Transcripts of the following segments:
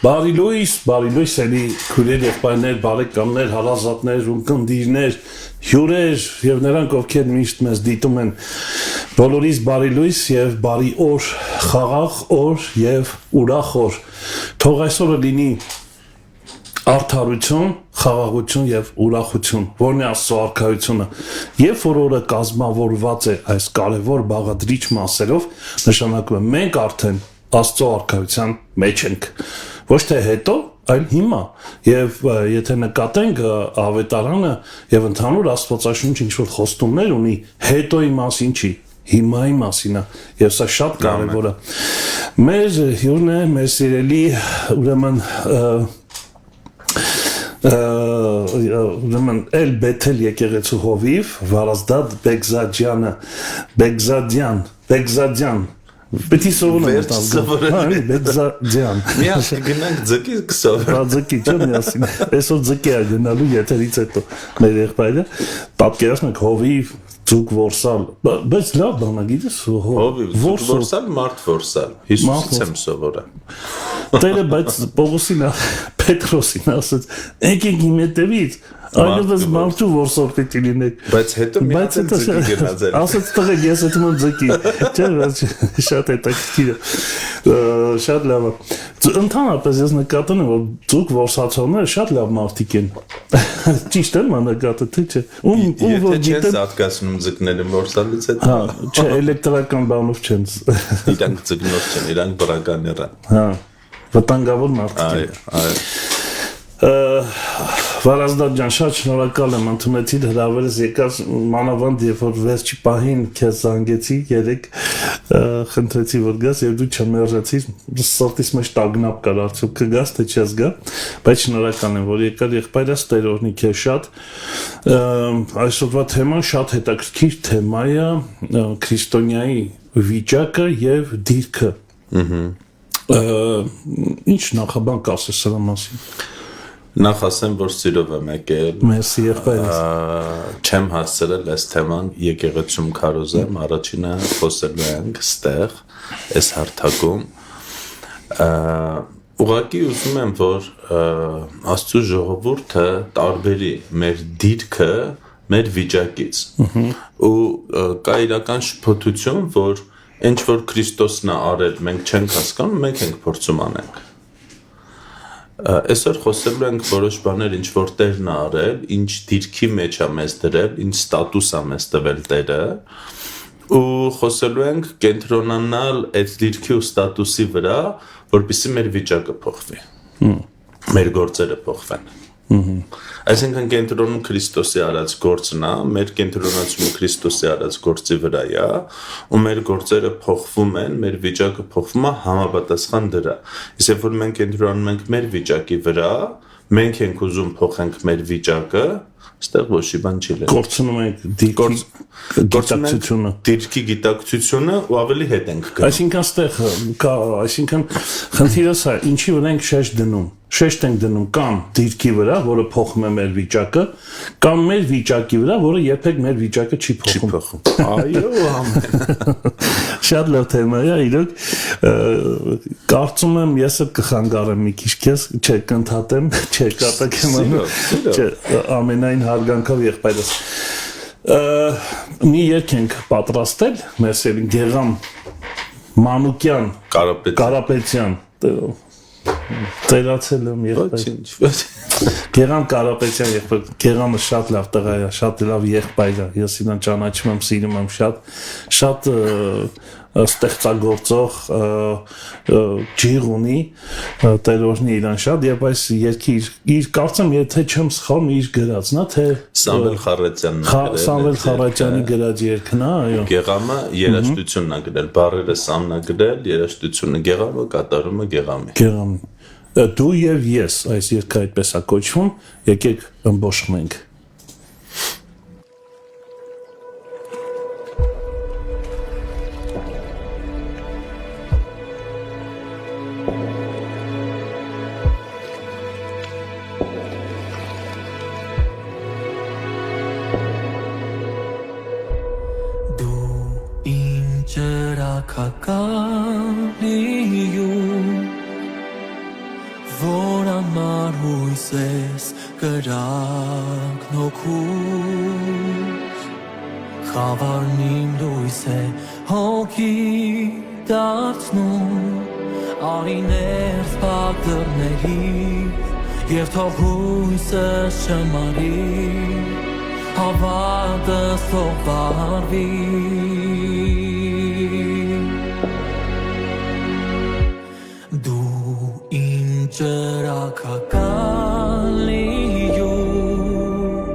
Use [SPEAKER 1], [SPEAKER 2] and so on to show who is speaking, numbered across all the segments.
[SPEAKER 1] Բարի լույս էլի քույրեր եղբայրներ, բարեկամներ, հարազատներ, ունկնդիրներ, հյուրեր եւ նրանք ովքեր միշտ մեզ դիտում են բոլորիս բարի լույս եւ բարի օր, խաղաղ օր եւ ուրախ օր։ Թող այսօրը լինի արդարություն, խաղաղություն եւ ուրախություն, որն է Աստծո արքայությունը, եւ որ օրը կազմավորված է այս կարևոր բաղադրիչ մասերով, նշանակում է մենք արդեն Աստծո արքայության մեջ ենք, ոչ թե հետո, այլ հիմա, եւ եթե նկատենք ավետարանը եւ ընդհանուր Աստվածաշունչը ինչ որ խոստումներ ունի հետոյի մասին չի, հիմայի մասին է, եւ սա շատ կարեւոր է։ Մեր հյուրն է, մեր սիրելի, ուրեմն ուրեմն էլ Բեթել եկեղեցու հովիվ Վարազդատ Բեգզադյան Պետք է սովորել Բեգզադյան
[SPEAKER 2] Միասին գնանք ձգի կսովորել
[SPEAKER 1] Ձգի չեմ միասին այսօր ձգի է գնալու եթերից հետո մեր եղբայրը պատկերացնեք հովիվ ձուկ որսալ բայց լավ բան է գիտես
[SPEAKER 2] հովիվ ձուկ որսալ մարդ որսալ Հիսուսից եմ սովորել
[SPEAKER 1] Տերը բայց Պողոսին Պետրոսին ասաց եկեք իմ հետևից այլևս մարդու որսոր պիտի լինեք
[SPEAKER 2] բայց հետո մի հատ ձգի գնաց
[SPEAKER 1] ասաց տղեկ ես հետո եմ ձգի չէ շատ հետաքրքիր շատ լավ ընդհանրապես ես նկատում եմ որ ձուկ որսացողները շատ լավ մարդիկ են ճիշտ եմ նկատը թե չէ
[SPEAKER 2] եթե չես զարգացնում ձկները որսալից հետո
[SPEAKER 1] չէ էլեկտրական բանով չեն
[SPEAKER 2] իրանք ձկնոր չեն իրանք բրականներ են
[SPEAKER 1] հա վտանգավոր մարդիկ են Վարազդատ ջան, շատ շնորհակալ եմ ընդունեցիդ հրավերս եկած մանավանդ երբ որ վերջի պահին քեզ զանգեցի երեք խնդրեցի որ գաս եւ դու չմերժեցիր սրտիս մեջ տագնապ կար արդյոք կգաս թե չես գա բայց շնորհակալ եմ որ եկար եղբայրս Տեր օրհնի քեզ շատ այսօրվա թեման շատ հետաքրքիր թեմա է քրիստոնյայի վիճակը եւ դիրքը ինչ նախաբան կասես սրա մասին
[SPEAKER 2] Նախ ասեմ, որ սիրով եմ եկել
[SPEAKER 1] Մերսի եղբայրս
[SPEAKER 2] Չեմ հասցրել այս թեման եկեղեցում քարոզեմ Առաջինը խոսելու ենք ստեղ այս հարթակում Ուղղակի ուզում եմ, որ Աստծո ժողովուրդը տարբերի մեր դիրքը մեր վիճակից ու կա իրական շփոթություն, որ ինչ որ Քրիստոսն է արել մենք չենք հասկանում, մենք ենք փորձում անենք Այսօր խոսելու ենք որոշ բաներ ինչ որ Տերն է արել, ինչ դիրքի մեջ է մեզ դրել, ինչ ստատուս է մեզ տվել Տերը ու խոսելու ենք կենտրոնանալ այդ դիրքի ու ստատուսի վրա, որպեսզի մեր վիճակը փոխվի, մեր գործերը փոխվեն Այսինքն կենտրոնում Քրիստոսի արած գործն է, մեր կենտրոնացումը Քրիստոսի արած գործի վրա է, ու մեր գործերը փոխվում են, մեր վիճակը փոխվում է համապատասխան դրա։ Իսկ երբ որ մենք կենտրոնանում ենք մեր վիճակի վրա, մենք ենք ուզում փոխենք մեր վիճակը, այստեղ ոչի բան չի լինի։
[SPEAKER 1] Կորցնում ենք
[SPEAKER 2] դիրքի գիտակցությունը ու ավելի հետ ենք գնում։
[SPEAKER 1] Այսինքն այստեղ կա, այսինքն խնդիրը սա, ինչի վրա ենք շեշտ ենք դնում կամ դիրքի վրա, որը փոխում է մեր վիճակը, կամ մեր վիճակի վրա, որը երբեք մեր վիճակը չի փոխում։
[SPEAKER 2] Այո, ամեն։
[SPEAKER 1] Շատ լավ թեմա է, իրոք կարծում եմ ես էլ կխանգարեմ մի քիչ քեզ, չէ, կընդհատեմ, չէ, կատակեմ չէ, ամենայն հարգանքով եղբայրս։ Մի երգ ենք պատրաստել, մեր սերին Գեղամ Մանուկյան Կարապետյան Տերացել եմ եղբայր Գեղամ Կարապետյան եղբայր Գեղամը շատ լավ տղա է, շատ լավ եղբայր է ես իրան ճանաչում եմ, սիրում եմ շատ ստեղծագործող ջիղ ունի Տեր օրհնի իրան շատ եւ այս երգի իր կարծեմ եթե չեմ սխալվում իր գրածն է թե
[SPEAKER 2] Սամվել
[SPEAKER 1] Խառատյանի գրած երգն է այո
[SPEAKER 2] Գեղամը երաժշտությունն է գրել բառերը Սամն է գրել երաժշտությունը Գեղամը կատարումը Գեղամի
[SPEAKER 1] Դու եւ ես այս երգը այդպես է կոչվում եկեք ըմբոշխնենք
[SPEAKER 3] համար հույս ես կրակն օգուտ Խավարն իմ լույս է հոգի դարձնում Արիներ սպակ դռներից Եվ թող հույսը շմարի Հավատս թող վարվի Դու իմ ճրագական լիյուղ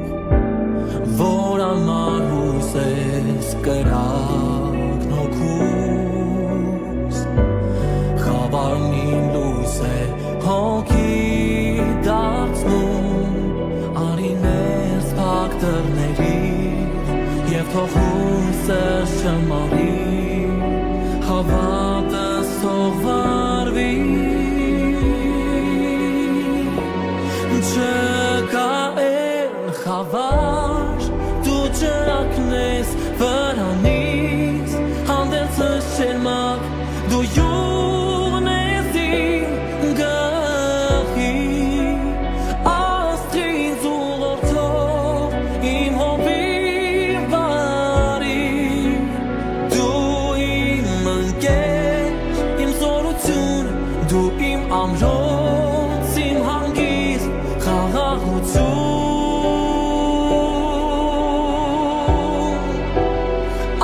[SPEAKER 3] Որ անմար հույս ես կրակն օգուտ Խավարն իմ լույս է հոգի դարձնում Արիներ սպակ դռներից Եվ թող հույսը շմարի Հավատս թող վարվի Չկա էլ խավար Դու ճրագն ես վրանից Հանդերձս չերմակ Դու յուղն ես իմ գլխի Աստղին զուլորդով իմ հովիվ բարի Դու իմ ընկեր, իմ զորություն Դու իմ ամրոց, իմ հանգիստ խաղաղություն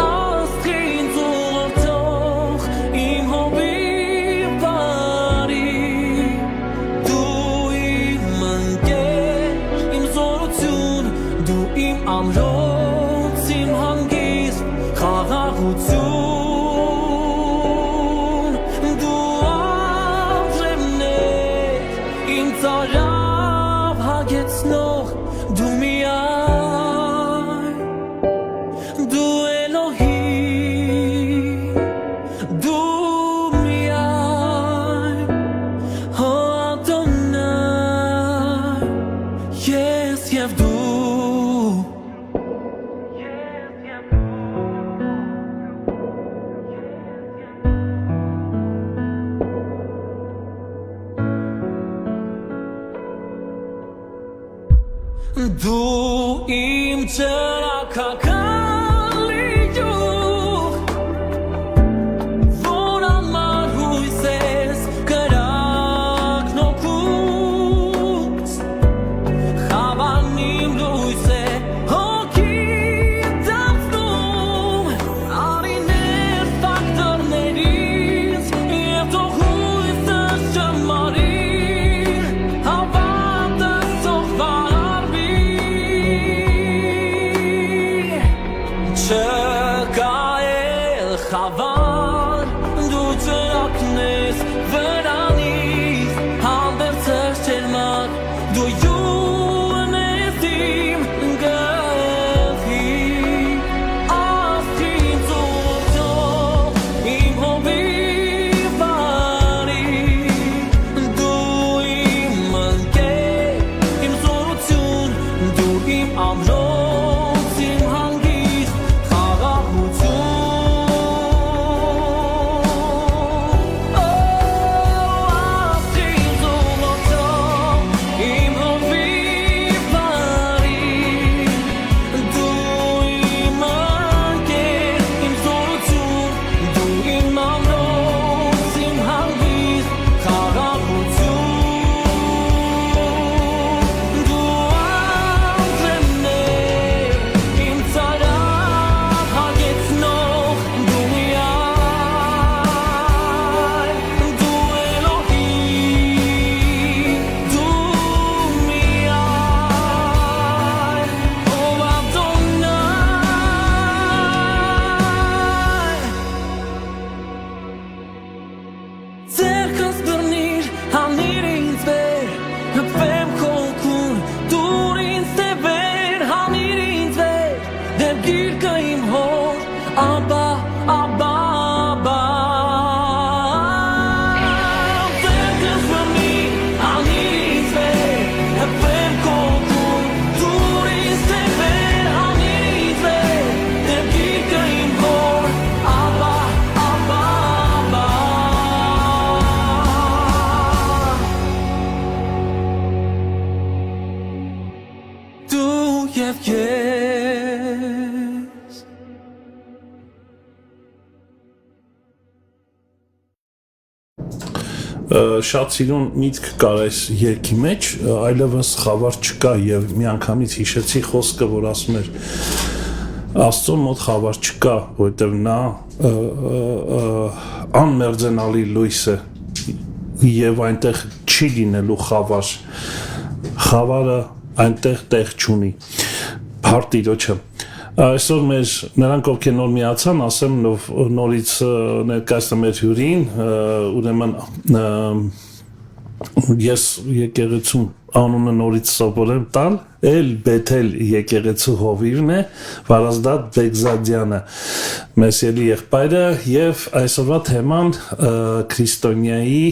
[SPEAKER 3] Աստղին զուլորդող իմ հովիվ բարի Դու իմ ընկեր, իմ զորություն Դու իմ ամրոց, իմ հանգիստ խաղաղություն Դու ապրեմն ես, իմ ծարավ հագեցնող Դու միայն Դու Էլոհիմ Դու միայն Ադոնայ Ես և դու Դու իմ ճրագական լիյուղ Որ անմար հույս ես կրակն օգուտ Խավարն իմ լույս է հոգի դարձնում Արիներ սպակ դռներից Եվ թող հույսը շմարի Հավատս թող վարվի Չկա էլ խավար Դու ճրագն ես վրանից Հանդերձս չերմակ Դու յուղն ես իմ գլխի Աստղին զուլորդող իմ հովիվ բարի Դու իմ ընկեր, իմ զորություն Դու իմ ամրոց, իմ հանգիստ խաղաղություն
[SPEAKER 1] շատ սիրուն միտք կար այս երգի մեջ, այլևս խավար չկա եւ միանգամից հիշեցի խոսքը, որ ասում էր Աստծո մոտ խավար չկա, որովհետեւ նա անմերձենալի լույս է եւ այնտեղ չի լինելու խավար։ Խավարը այնտեղ տեղ չունի։ Փառք Տիրոջը։ Այսօր մեր նրանք ովքեր նոր միացան, ասեմ նորից ներկայացնեմ մեր հյուրին, ուրեմն ես եկեղեցու անունը նորից սովորեմ տալ, Էլ Բեթել եկեղեցու հովիվն է, Վարազդատ Բեգզադյանը, մեր սիրելի եղբայրը եւ այսօրվա թեման քրիստոնյայի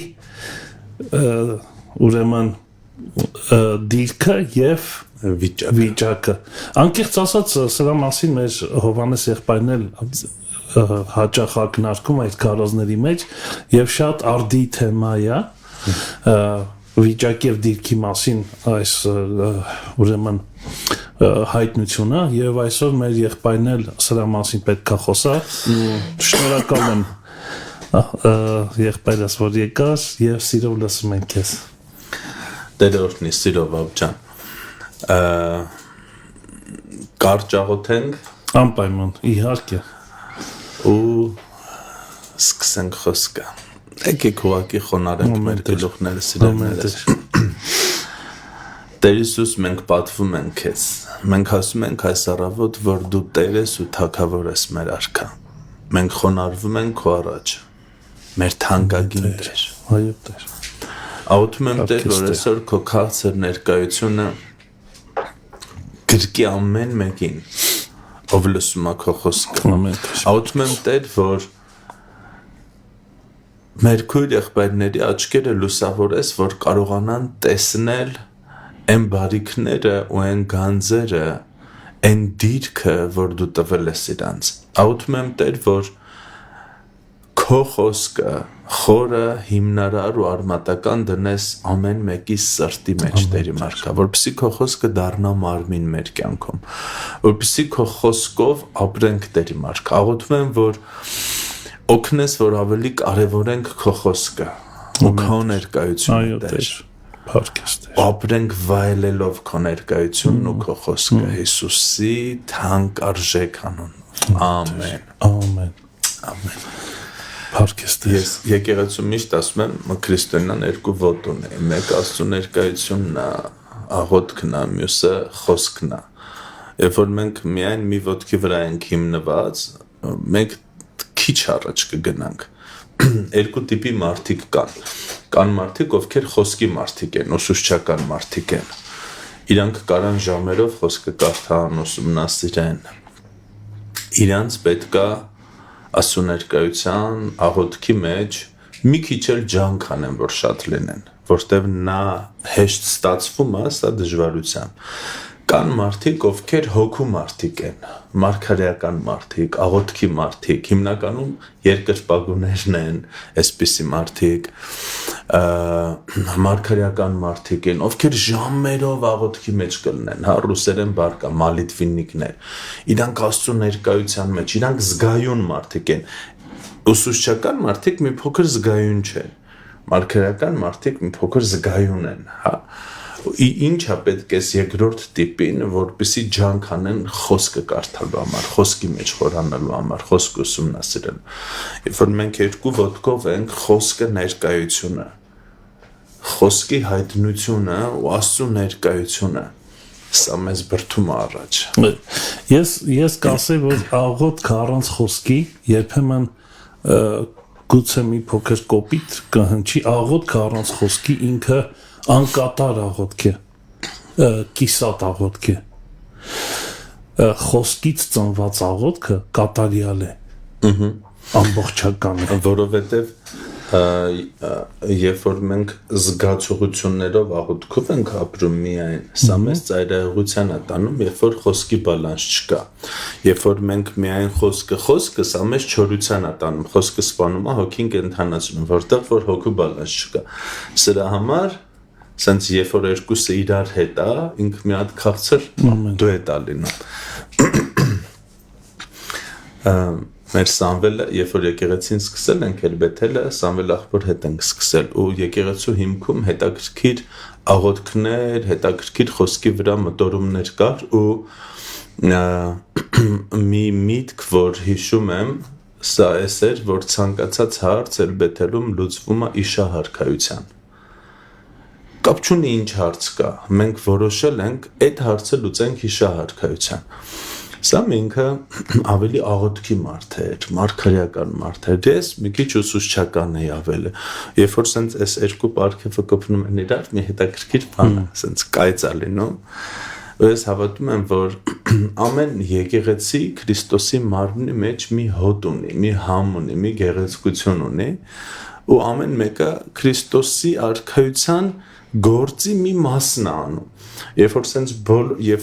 [SPEAKER 1] ուրեմն դիրքը եւ վիճակը։ Անկեղծ ասած, սրա մասին մեր Հովհաննես եղբայրն էլ հաճախ ակնարկում այդ քարոզների մեջ եւ շատ արդի թեմա է, վիճակի եւ դիրքի մասին այս ուրեմն հայտնությունը եւ այսօր մեր եղբայրն էլ սրա մասին պետք է խոսա։ Շնորհակալ եմ եղբայրս, որ եկար եւ սիրով լսում ենք քեզ։
[SPEAKER 2] Տերը օրհնի, սիրով աբջան։ Կարճ աղոթենք
[SPEAKER 1] Անպայման, իհարկե։
[SPEAKER 2] ու սկսենք խոսքը։ Եկեք ուղղակի խոնարհենք մեր գլուխները, սիրելիներս։ Տեր Հիսուս, մենք պատվում ենք քեզ։ Մենք ասում ենք այս առավոտ, որ դու Տեր ես ու Թագավոր ես մեր արքա։ Մենք խոնարհվում ենք քո առաջ։ Մեր թանկագին Տեր։
[SPEAKER 1] Այո, Տեր։
[SPEAKER 2] Աղոթում եմ Տեր, որ այսօր քո քաղցր ներկայությունը գրկի ամեն մեկին, ով լսում է քո խոսքը։ Աղոթում եմ Տեր, որ մեր քույր եղբայրների աչքերը լուսավորես, որ կարողանան տեսնել այն բարիքները ու այն գանձերը, այն դիրքը, որ դու տվել ես իրանց։ Աղոթում եմ Տեր, որ քո խոսքը խորը հիմնարար ու արմատական դնես ամեն մեկի սրտի մեջ, Տերի մարգա, որպեսզի քո խոսքը դառնա մարմին մեր կյանքում, որպեսզի քո խոսքով ապրենք, Տերի մարգա։ Աղոթում եմ, որ օգնես, որ ավելի կարևորենք քո խոսքը ու քո ներկայությունը, Տեր։ Ապրենք վայելելով քո ներկայությունն ու քո խոսքը Հիսուսի թանկ արժեք անունով։ Ամեն։
[SPEAKER 1] Ամեն։
[SPEAKER 2] Ամեն։
[SPEAKER 1] Ես
[SPEAKER 2] եկեղեցու միշտ ասում եմ, քրիստոնյան երկու ոտք ունի, մեկը Աստծո ներկայությունն է, աղոթքն է, մյուսը խոսքն է։ Երբ որ մենք միայն մի ոտքի վրա ենք հիմնված, մենք քիչ առաջ կգնանք։ Երկու տիպի մարդիկ կան։ Կան մարդիկ, ովքեր խոսքի մարդիկ են, ուսուցչական մարդիկ են։ Իրանք կարան ժամերով խոսքը կարդան, ուսումնասիրեն։ Իրանց պետքա Աստծո ներկայության աղոթքի մեջ մի քիչ էլ ջանք անեն, որ շատ լինեն, որտեվ նա հեշտ ստացվում է, սա դժվարությամբ։ Կան մարդիկ, ովքեր հոգու մարդիկ են, մարգարեական մարդիկ, աղոթքի մարդիկ, հիմնականում երկրպագուներն են, այսպիսի մարդիկ, մարգարեական մարդիկ են, ովքեր ժամերով աղոթքի մեջ կլինեն, հա, ռուսերեն բարկա, մալիտվիննիկներ, իրանք Աստծո ներկայության մեջ, իրանք զգայուն մարդիկ են, ուսուցչական մարդիկ մի փոքր զգայուն չեն, մարգարեական մարդիկ մի փոքր զգայուն են, հա, ինչա պետք է երկրորդ տիպին, որպեսզի ջանք անեն խոսքը կարդալու համար, խոսքի մեջ խորանալու համար, խոսքը ուսումնասիրել։ Երբ որ մենք երկու ոտքով ենք, խոսքը ներկայությունը, խոսքի հայտնությունը ու Աստծո ներկայությունը, սա մեզ բրդում է առաջ։
[SPEAKER 1] Ես կասեի, որ աղոթքը առանց խոսքի երբեմն գուցե մի փոքր կոպիտ կհնչի, աղոթքը առանց խոսքի ինքը անկատար աղոթք է, կիսատ աղոթք է, խոսքից ծնված աղոթքը կատարյալ է, ամբողջական է,
[SPEAKER 2] որովհետև երբ որ մենք զգացողություններով աղոթքով ենք ապրում միայն, սա մեզ ծայրահեղության է տանում, երբ որ խոսքի բալանս չկա, երբ որ մենք միայն խոսքը, սա մեզ չորության է տանում, խոսքը սպանում է, հոգին կենդանացնում, որտեղ որ հոգու բալանս չկա, սրա համար սենց երբ որ երկուսը իրար հետ է, ինք մի հատ քաղցր դու հետ է լինում։ մեր Սամվելը, երբ որ եկեղեցին սկսել ենք Էլբեթելը, Սամվել աղբոր հետ ենք սկսել ու եկեղեցու հիմքում հետաքրքիր աղոթքներ, հետաքրքիր խոսքի վրա մտորումներ կար ու մի միտք, որ հիշում եմ, սա էս էր, որ ցանկացած հարց Էլբեթելում լուծվում է իշահարքայության։ Կապ չունի ինչ հարց կա, մենք որոշել ենք այդ հարցը լուծենք իշահարքայության։ Սա ինքը ավելի աղոթքի մարդ էր, մարգարեական մարդ էր, ես մի քիչ ուսուցչական էի ավելի, երբ որ սենց այս երկու պարգևը կոփնում են իրար, մի հետաքրքիր բան է, սենց կայծ է լինում, ու ես հավատում եմ, որ ամեն եկեղեցի Քրիստոսի մարմնի մեջ մի հոտ ունի, մի համ ունի, մի գեղեցկություն ունի, ու ամեն մեկը Քրիստոսի արքայության գործի մի մասն է անում։ Երբ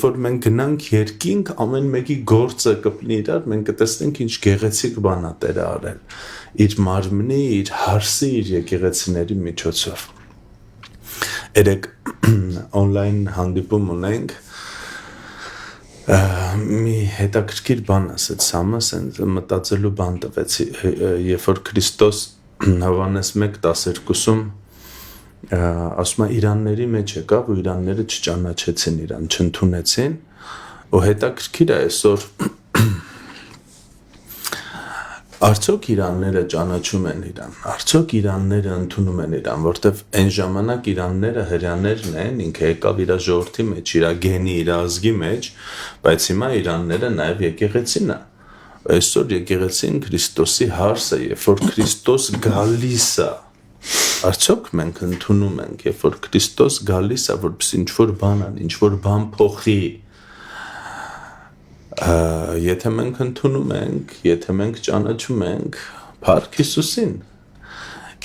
[SPEAKER 2] որ մենք գնանք երկինք, ամեն մեկի գործը կպնի իրար, մենք կտեսնենք ինչ գեղեցիկ բան է Տերը արել, իր մարմնի, իր հարսի, իր եկեղեցիների միջոցով։ Երեք on-line հանդիպում ունենք, մի հետաքրքիր բան ասեց Սամը, սենց մտածելու բան տվեցի, երբ որ Քրիստոս Հովհաննես 1:12-ում ասում է իրանների մեջ եկավ ու իրանները չճանաչեցին իրան, չընդունեցին ու հետաքրքիր է այսօր արդյոք իրանները ճանաչում են իրան, արդյոք իրանները ընդունում են իրան, որտեվ այն ժամանակ իրանները հրյաներն են, ինքը եկավ իր ժողովրդի մեջ, իր գենի, իր ազգի մեջ, բայց հիմա իրանները նաև եկեղեցին է, այսօր եկեղեցին Քրիստոսի հարսը, երբ որ Քրիստոս գալիս է, արդյոք մենք ընդունում ենք, երբ որ Քրիստոս գալիս է, որպես ինչ-որ բան ան, ինչ-որ բան փոխի, եթե մենք ընդունում ենք, եթե մենք ճանաչում ենք, փառք Հիսուսին,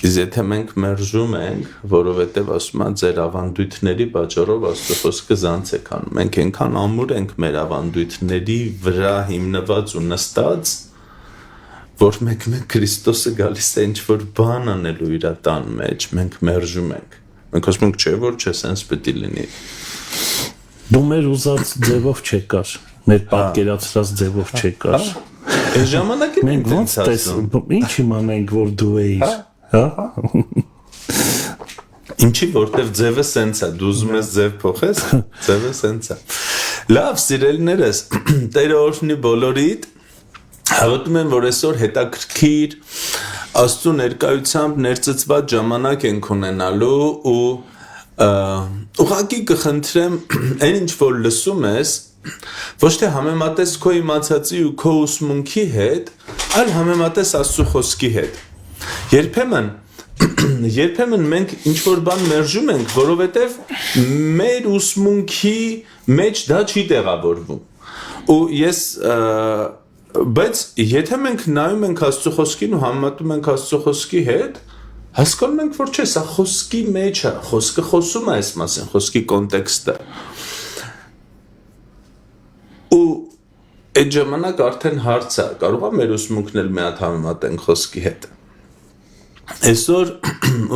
[SPEAKER 2] իսկ եթե մենք մերժում ենք, որովհետև ասում է ձեր ավանդույթների պատճառով Աստծո խոսքը զանց եք անում, մենք այնքան ամուր ենք մեր ավանդույթների վրա հիմնված ու նստած, որ մեկ Քրիստոսը գալիս է ինչ-որ բան անելու իր տան մեջ, մենք մերժում ենք։ Մենք ասում ենք, չէ, որ չէ, սենց պետք է լինի։
[SPEAKER 1] Դու մեր ուզած ձևով չեկար, մեր պատկերացրած ձևով չեկար։
[SPEAKER 2] Այս ժամանակին
[SPEAKER 1] մենք ոնց ինչ իմանենք, որ դու էիր, հա։
[SPEAKER 2] Ինչի, որտեվ ձևը սենց է, դու ուզում ես ձև փոխես, ձևը սենց է։ Լավ, սիրելիներս, Տերը օրհնի բոլորիդ։ Հավատում եմ, որ այսօր հետաքրքիր Աստծո ներկայությամբ ներծծված ժամանակ ենք ունենալու ու ուղղակի կխնդրեմ այն ինչ որ լսում ես ոչ թե համեմատես քո իմացածի ու քո ուսմունքի հետ, այլ համեմատես Աստծո խոսքի հետ։ Երբեմն մենք ինչ որ բան մերժում ենք, որովհետև մեր ուսմունքի մեջ դա չի տեղավորվում։ Ու ես Բայց եթե մենք նայում ենք Աստծո խոսքին ու համեմատում ենք Աստծո խոսքի հետ, հասկանում ենք, որ չէ, սա խոսքի մեջ է, խոսքը խոսում է այս մասին, խոսքի կոնտեքստը։ Ու այդ ժամանակ արդեն հարց է, կարող է մեր ուսմունքն էլ մի հատ համեմատենք խոսքի հետ։ Այսօր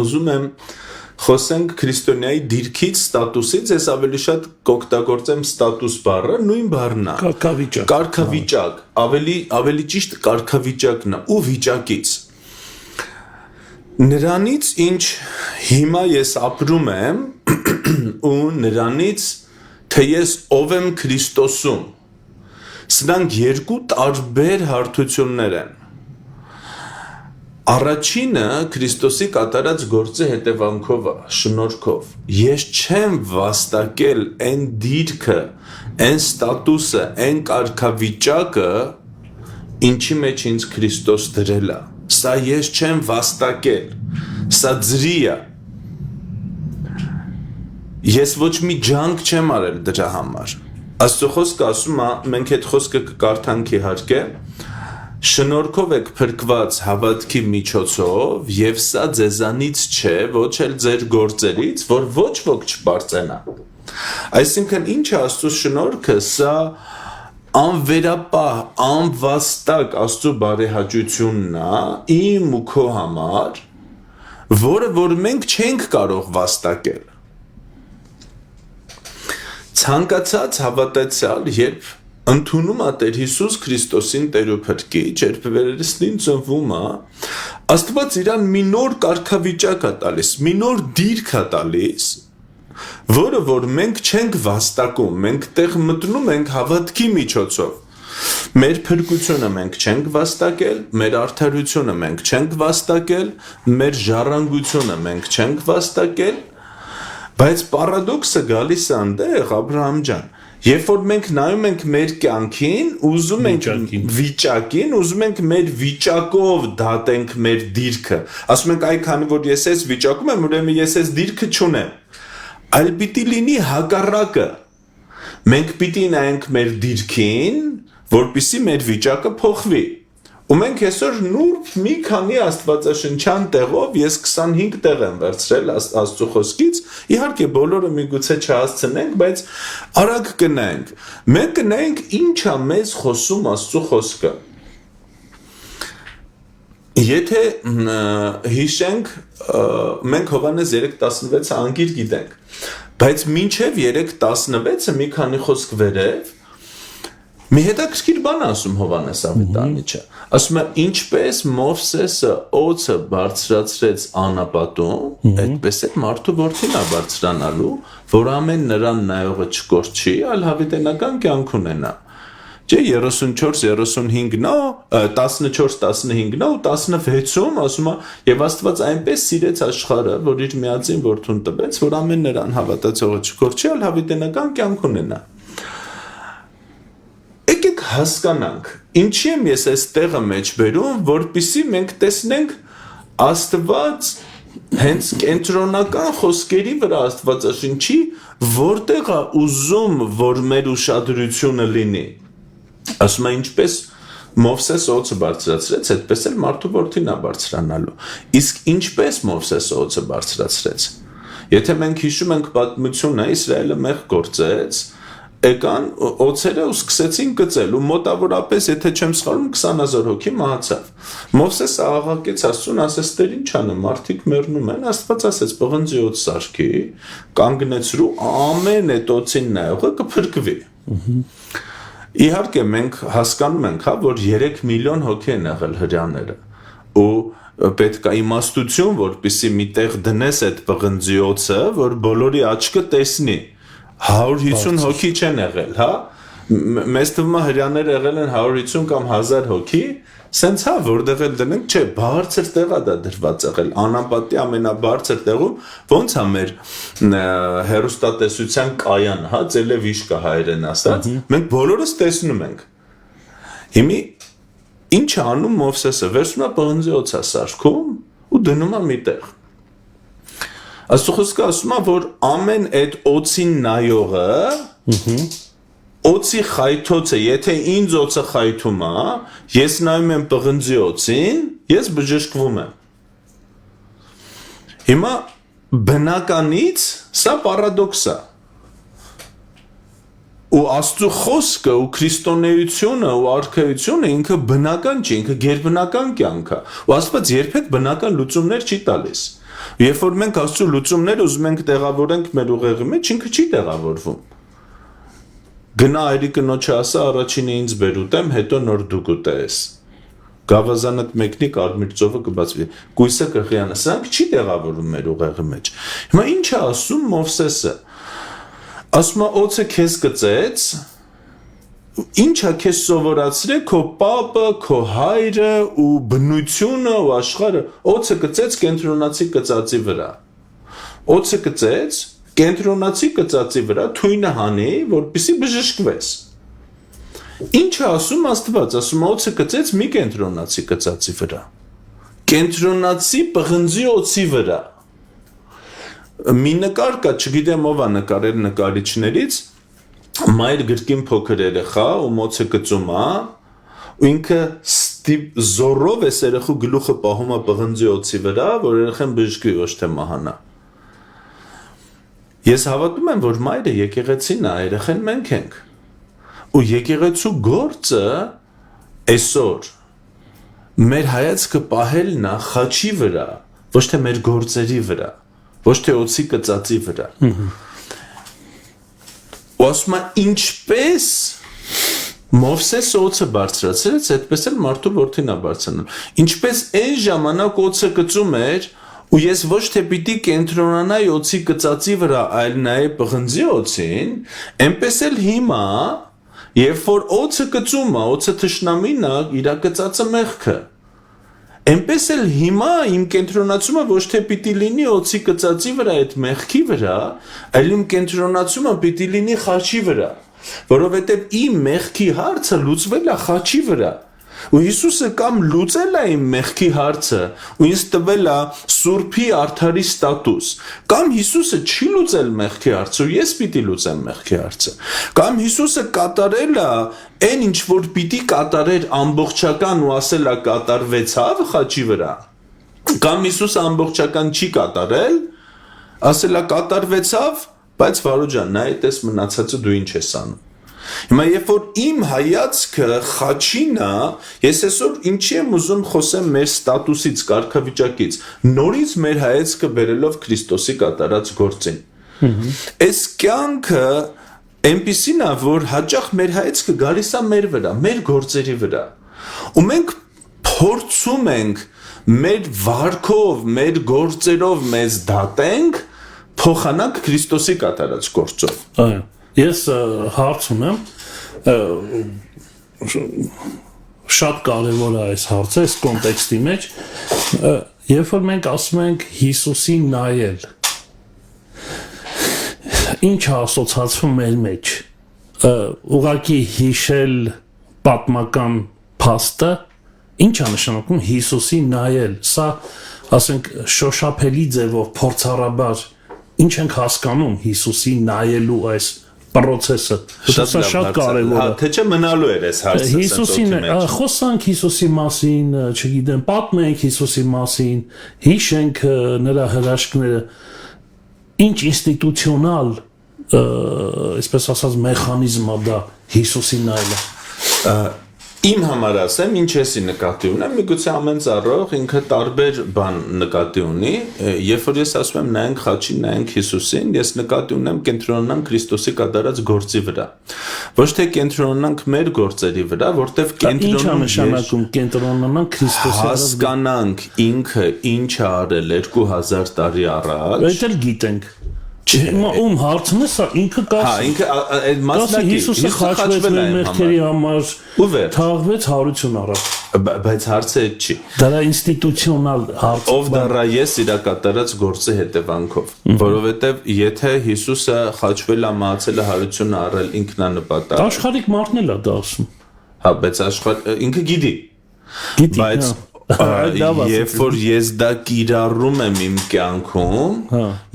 [SPEAKER 2] ուզում եմ խոսենք քրիստոնյայի դիրքից, ստատուսից, ես ավելի շատ կօգտագործեմ ստատուս բառը, նույն բառն է։ Կարգավիճակ, ավելի ճիշտ կարգավիճակն է ու վիճակից։ Նրանից ինչ հիմա ես ապրում եմ ու նրանից թե ես ով եմ Քրիստոսում։ Սրանք երկու տարբեր հարթություններ են։ Առաջինը Քրիստոսի կատարած գործի հետևանքով է, շնորհքով։ Ես չեմ վաստակել այն դիրքը, այն ստատուսը, այն կարգավիճակը, ինչի մեջ ինձ Քրիստոս դրել է։ Սա ես չեմ վաստակել, սա ձրի է։ Ես ոչ մի ջանք չեմ արել դրա համար։ Աստծո խոսքը ասում է, մենք այդ խոսքը կկարդանք իհարկե, շնորհքով եք փրկված հավատքի միջոցով, եւ սա ձեզանից չէ, ոչ էլ ձեր գործերից, որ ոչ ոք չբարձենա։ Այսինքն ինչ է Աստծո շնորհքը, սա անվերապահ, անվաստակ Աստծո բարեհաճությունն է իմ ու քո համար, որը որ մենք չենք կարող վաստակել։ Ցանկացած հավատացյալ, երբ ընդունում է Տեր Հիսուս Քրիստոսին Տեր ու Փրկիչ, երբ վերստին ծնվում է, Աստված իրան մի նոր կարգավիճակ է տալիս, մի նոր դիրք է տալիս, որը որ մենք չենք վաստակում, մենք տեղ մտնում ենք հավատքի միջոցով։ Մեր փրկությունը մենք չենք վաստակել, մեր արդարությունը մենք չենք վաստակել, մեր ժառանգությունը մենք չենք վաստակել, բայց պարադոքսը գալիս է այնտեղ, Աբրահամ ջան, երբ որ մենք նայում ենք մեր կյանքին, ուզում ենք վիճակին, ուզում ենք մեր վիճակով դատենք մեր դիրքը։ Ասում ենք, այ քանի որ ես այս վիճակում եմ, ուրեմն ես այս դիրքը չունեմ։ Այլ պիտի լինի հակառակը։ Մենք պիտի նայենք մեր դիրքին, որպեսզի մեր վիճակը փոխվի։ Ու մենք այսօր նուրբ մի քանի աստվածաշնչյան տեղով ես 25 տեղ եմ վերցրել Աստծո խոսքից, իհարկե բոլորը միգուցե չհասցնենք, բայց արագ կնայենք։ Մենք կնայենք ինչ է մեզ խոսում Աստծո խոսքը։ Եթե հիշենք, մենք Հովհաննես 3:16 անգիր գիտենք, բայց մինչև 3:16-ը մի քանի խոսք վերև մի հետաքրքիր բան ասում Հովհաննես Ավետարանիչը, ասում է ինչպես Մովսեսը օձը բարձրացրեց անապատում, այդպես էլ մարդու որդին է բարձրանալու, որ ամեն նրան նայողը չկորչի, այլ հավիտենական կյանք ունենա։ Չէ 34-35-ն է, 14-15-ն է ու 16-ում ասում է եւ Աստված այնպես սիրեց աշխարհը, որ իր միածին որդուն տվեց, որ ամեն նրան հավատացողը չկորչի, այլ հավիտենական կյանք ունենա։ Եկեք հասկանանք, ինչի եմ ես այս տեղը մեջ բերում, որպեսզի մենք տեսնենք Աստված հենց կենտրոնական խոսքերի վրա Աստվածաշնչի որտեղ է ուզում, որ մեր ուշադրությունը լինի։ Ասում է ինչպես Մովսես օձը բարձրացրեց, այդպես էլ մարդու որդին է բարձրանալու։ Իսկ ինչպես Մովսես օձը բարձրացրեց։ Եթե մենք հիշում ենք պատմությունը, Իսրայելը մեղ գործեց, եկան օձերը ու սկսեցին գծել ու մոտավորապես, եթե չեմ սխալվում, 20,000 հոգի մահացավ։ Մովսեսը աղաղակեց Աստծուն, ասեց Տեր ինչ անեմ, մարդիկ մեռնում են, Աստված ասեց պղնձի օձ սարքի, կանգնեցրու ամեն այդ օձին նայողը կփրկվի։ Իհարկե մենք հասկանում ենք, որ 3 միլիոն հոգի են եղել հրեաները ու պետք է իմաստություն, որպեսզի միտեղ դնես այդ պղնձի օձը, որ բոլորի աչքը տեսնի։ 150 հոգի չեն եղել, հա? Մեզ թվում է հրեաները եղել են 150 կամ 1000 հոգի, սենց հա, որտեղ էլ դնենք, չէ, բարձր տեղ է դա դրված եղել, անապատի ամենաբարձր տեղում, ոնց է մեր հեռուստատեսության կայանը, հա, Ձելևիշկա հայերեն ասած, մենք բոլորս տեսնում ենք։ Հիմի ինչ է անում Մովսեսը, վերցնում է պղնձի օձ է սարքում ու դնում է մի տեղ։ Աստծո խոսքը ասում է, որ ամեն այդ օձին նայողը, օձի խայթոցը, եթե ինձ օձը խայթում է, ես նայում եմ պղնձի օձին, ես բժշկվում եմ։ Հիմա բնականից սա պարադոքս է։ Ու Աստծո խոսքը ու քրիստոնեությունը ու արքայությունը ինքը բնական չի, ինքը գերբնական կյանք է։ Ու Աստված երբեք բնական լուծումներ չի տալիս։ Երբ որ մենք Աստծո լուծումներ ուզում ենք տեղավորենք մեր ուղեղի մեջ, ինքը չի տեղավորվում։ Գնա այրի կնոջը ասա առաջինը ինձ բեր ուտեմ, հետո նոր դու կուտես։ Գավազանդ մեկնի կարմիր ծովը կբացվի։ Կույսը կղիանը, սրանք չի տեղավորվում մեր ուղեղի մեջ։ Հիմա ինչ է ասում Մովսեսը։ Ասում է օձը քեզ գծեց, ինչ է քեզ սովորացրել քո պապը, քո հայրը ու բնությունը ու աշխարհը, օձը գծեց կենտրոնացի կծածի վրա։ Օձը գծեց կենտրոնացի կծածի վրա թույնը հանի, որպեսզի բժշկվես։ Ինչ է ասում Աստված, ասում է օձը գծեց մի կենտրոնացի կծածի վրա։ Կենտրոնացի պղնձի օձի վրա։ Մի նկար կա, չգիտեմ ով է նկարել նկարիչներից, մայր գրկին փոքր երեխա ու մոծը գծում է, ու ինքը զորով է երեխու գլուխը պահում է պղնձի օձի վրա, որ երեխան բժշկվի, ոչ թե մահանա։ Ես հավատում եմ, որ մայրը եկեղեցին է, երեխան մենք ենք։ Ու եկեղեցու գործը այսօր մեր հայացքը պահելն է խաչի վրա, ոչ թե մեր գործերի վրա, ոչ թե օձի կծածի վրա։ Ու ասում է ինչպես Մովսեսը օծը բարձրացրեց, այդպես էլ մարդու որդին է բարձրանում։ Ինչպես այն ժամանակ օծը գծում էր, ու ես ոչ թե պիտի կենտրոնանայի օծի գծածի վրա, այլ նաև պղնձի օծին, այնպես էլ հիմա, երբ որ օծը գծում է, օծը թշնամին է, իր գծածը մեղքը։ Այնպես էլ հիմա իմ կենտրոնացումը ոչ թե պիտի լինի օծի գծածի վրա, այդ մեղքի վրա, այլ իմ կենտրոնացումը պիտի լինի խաչի վրա, որովհետև իմ մեղքի հարցը լուծվել է խաչի վրա։ Ու Հիսուսը կամ լուծել է իմ մեղքի հարցը, ու ինձ տվել է սուրբի արդարի ստատուս, կամ Հիսուսը չի լուծել մեղքի հարցը, ու ես պիտի լուծեմ մեղքի հարցը, կամ Հիսուսը կատարել է այն ինչ որ պիտի կատարեր ամբողջական ու ասել է կատարվեցավ խաչի վրա, կամ Հիսուսը ամբողջական չի կատարել, ասել է կատարվեցավ, բայց Վարո ջան, նայ այդպես մնացածը դու ինչ ես անում։ Հիմա երբ որ իմ հայացքը խաչին է, ես այսօր ինչի եմ ուզում խոսեմ մեր ստատուսից, կարգավիճակից, նորից մեր հայացքը բերելով Քրիստոսի կատարած գործին։ Այս կյանքը այնպիսին է, որ հաճախ մեր հայացքը գալիս է մեր վրա, մեր գործերի վրա։ Ու մենք փորձում ենք մեր վարքով, մեր գործերով մեզ դատենք, փոխանակ Քրիստոսի կատարած գործով։
[SPEAKER 1] Այո։ Ես հարց ունեմ, շատ կարևոր է այս հարցը, այս կոնտեքստի մեջ, երբ որ մենք ասում ենք Հիսուսին նայել, ինչ է ասոցացվում մեր մեջ, ուղղակի հիշել պատմական փաստը, ինչ է նշանակում Հիսուսին նայել, սա ասենք շոշափելի ձևով փորձառաբար ինչ ենք հասկանում Հիսուսին նայելու այս process-ը, դա շատ կարևոր է։
[SPEAKER 2] Թե չէ մնալու էր այս հարցը։
[SPEAKER 1] Հիսուսին խոսանք Հիսուսի մասին, չգիտեմ, պատմենք Հիսուսի մասին, հիշենք նրա հրաշքները, ինչ ինստիտուցիոնալ, այսպես ասած, մեխանիզմ է դա Հիսուսին նայելը։
[SPEAKER 2] Իմ համար ասեմ, ինչ էսի նկատի ունեմ, միգուցե ամեն ծառայող ինքը տարբեր բան նկատի ունի, երբ որ ես ասում եմ նայենք խաչին, նայենք Հիսուսին, ես նկատի ունեմ կենտրոնանանք Քրիստոսի կատարած գործի վրա։ Ոչ թե կենտրոնանանք մեր գործերի վրա, որտեղ
[SPEAKER 1] Ինչ է նշանակում կենտրոնանանք Քրիստոսի վրա։
[SPEAKER 2] հասկանանք ինքը ինչ է արել 2000 տարի առաջ։
[SPEAKER 1] Այդ էլ գիտենք։ Ում հարցն է սա ինքը կասի։
[SPEAKER 2] Հա, ինքը այդ մասնակի
[SPEAKER 1] Հիսուսը խաչվեց մեր մեղքերի համար,
[SPEAKER 2] ու վեր
[SPEAKER 1] թաղվեց հարություն առավ։
[SPEAKER 2] Բայց հարցը այդ չի։
[SPEAKER 1] Դա ինստիտուցիոնալ հարց։
[SPEAKER 2] Ով դառա ես իր կատարած գործի հետևանքով, որովհետև եթե Հիսուսը խաչվել է, մահացել է, հարություն առել ինքնանպատակ։
[SPEAKER 1] Աշխարհիկ մարդն էլ է դա ասում։
[SPEAKER 2] Հա, բայց ինքը գիտի։ Բայց երբ որ ես դա կիրառում եմ իմ կյանքում,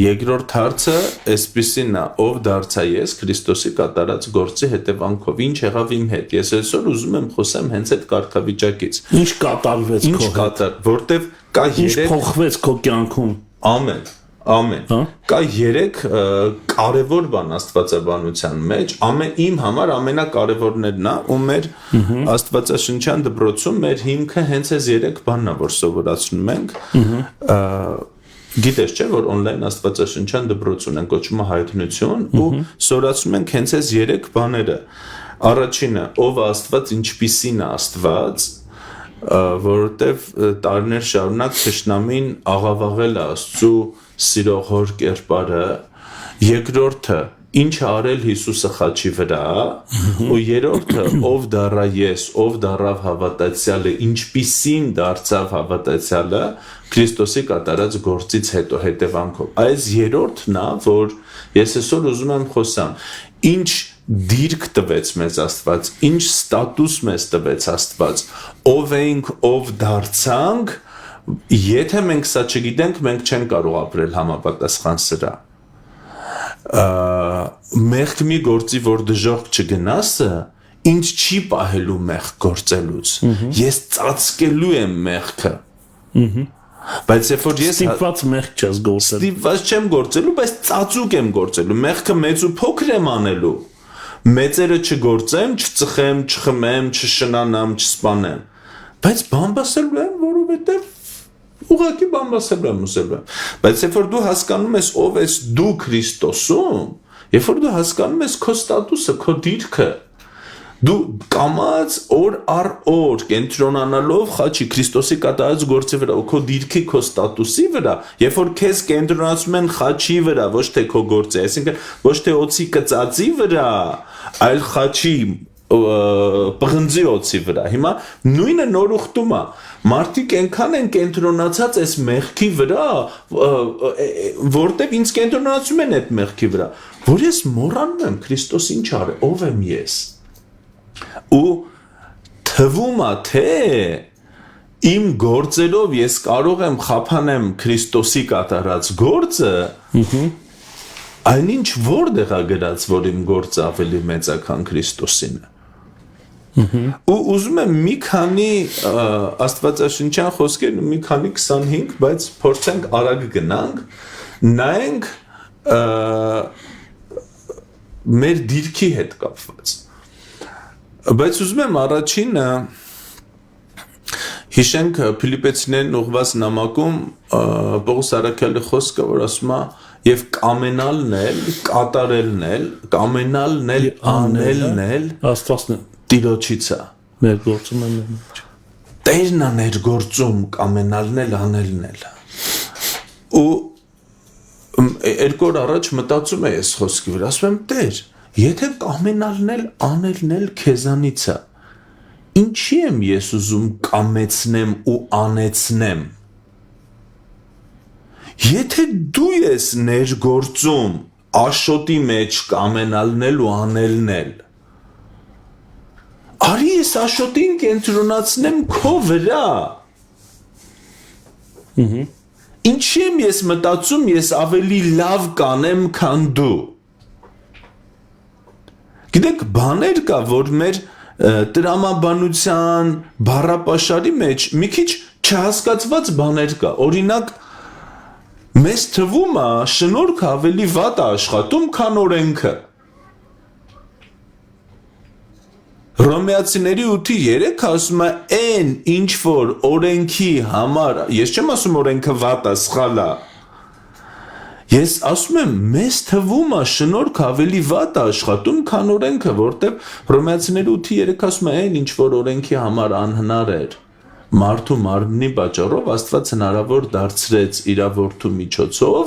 [SPEAKER 2] երկրորդ հարցը այսպիսին է, ով դարձա ես Քրիստոսի կատարած գործի հետևանքով, ինչ եղավ իմ հետ։ Ես այսօր ուզում եմ խոսեմ հենց այդ կարգավիճակից։
[SPEAKER 1] Ինչ կատարվեց քո հետ,
[SPEAKER 2] որտեվ կա
[SPEAKER 1] ինչ փոխվեց քո կյանքում։
[SPEAKER 2] Ամեն։ Կա 3 կարևոր բան աստվածաբանության մեջ, իմ համար ամենակարևորներն է, ու մեր աստվածաշնչյան դպրոցում մեր հիմքը հենց այս 3 բանն է, որ սովորացնում ենք։ Գիտես չէ, որ on-line աստվածաշնչյան դպրոց ունենք, կոչվում է հայտնություն, ու սովորացնում ենք հենց այս 3 բաները։ Առաջինը, ով է Աստված, ինչպիսին է Աստված, որովհետև տարիներ շարունակ թշնամին աղավաղել է Աստծու սիրող հոր կերպարը, երկրորդը ինչ արել Հիսուսը խաչի վրա, ու երրորդը ով դառա ես, ով դառավ հավատացյալը, ինչպիսին դարձավ հավատացյալը Քրիստոսի կատարած գործից հետո հետևանքով։ Այս երրորդն է, որ ես այսօր ուզում եմ խոսամ, ինչ դիրք տվեց մեզ Աստված, ինչ ստատուս մեզ տվեց Աստված, ով էինք, ով դարձանք, եթե մենք սա չգիտենք, մենք չենք կարող ապրել համապատասխան սրա։ Մեղք մի գործի, որ դժոխք չգնասը, ինձ չի պահելու մեղք գործելուց։ Ես ծածկելու եմ մեղքը։ Բայց երբ որ ես
[SPEAKER 1] ստիպված մեղք չես գործել։
[SPEAKER 2] Ստիպված չեմ գործելու, բայց ծածուկ եմ գործելու։ Մեղքը մեծ ու փոքր եմ անելու։ Մեծերը չգործեմ, չծխեմ, չխմեմ, չշնանամ, չսպանեմ։ Բայց բամբասելու եմ, որովհետև ուղղակի բամբասելու եմ ուզելու եմ։ Բայց երբ որ դու հասկանում ես ով ես դու Քրիստոսում, երբ որ դու հասկանում ես քո ստատուսը, քո դիրքը, դու կամած օր առ օր կենտրոնանալով խաչի Քրիստոսի կատարած գործի վրա ու քո դիրքի քո ստատուսի վրա, երբ որ քեզ կենտրոնացում են խաչի վրա, ոչ թե քո գործի, այսինքն ոչ թե օծի կծածի վրա, այլ խաչի պղնձի օծի վրա։ Հիմա նույնը նոր ուխտում է։ Մարդիկ այնքան են կենտրոնացած այս մեղքի վրա, որտեվ ինձ կենտրոնացում են այդ մեղքի վրա, որ ես մոռանում եմ Քրիստոս ինչ արել, ով եմ ես։ Ու թվում է թե իմ գործերով ես կարող եմ խափանեմ Քրիստոսի կատարած գործը, այնինչ որտեղ է գրած, որ իմ գործը ավելի մեծ է, քան Քրիստոսինը։ Ու ուզում եմ մի քանի աստվածաշնչյան խոսքեր, մի քանի 25, բայց փորձենք արագ գնանք, նայենք մեր դիրքի հետ կապված։ Բայց ուզում եմ առաջինը հիշենք Փիլիպպեցիներին ուղղված նամակում Պողոս Արաքյալի խոսքը, որ ասում է եւ կամենալն էլ, կատարելն էլ, կամենալն էլ, անելն էլ
[SPEAKER 1] Աստվածն
[SPEAKER 2] Տիրոջից է։
[SPEAKER 1] ներգործում են մեջ։
[SPEAKER 2] Տերն է ներգործում կամենալն էլ, անելն էլ։ Ու երկու օր առաջ մտածում եմ այս խոսքի վրա, ասում եմ Տեր, եթե կամենալն էլ, անելն էլ քեզանից է, ինչի եմ ես ուզում կամեցնեմ ու անեցնեմ։ Եթե դու ես ներգործում աշոտի մեջ կամենալն էլ ու անելն էլ, արի ես աշոտին կենտրոնացնեմ քո վրա։ Ինչի եմ ես մտածում, ես ավելի լավ կանեմ, քան դու։ Գիտեք, բաներ կա, որ մեր տրամաբանության բառապաշարի մեջ մի քիչ չհասկացված բաներ կա։ Օրինակ, մեզ թվում է շնորհքը ավելի վատ է աշխատում, քան օրենքը։ Հռոմեացիների 8:3 ասում է այն ինչ որ օրենքի համար, ես չեմ ասում օրենքը վատ է, սխալ է։ Ես ասում եմ, մեզ թվում է շնորհքը ավելի վատ է աշխատում, քան օրենքը, որտեղ Հռոմեացիների 8:3 ասում է այն ինչ որ օրենքի համար անհնար էր։ Մարդու մարմնի պատճառով Աստված հնարավոր դարձրեց իր որդու միջոցով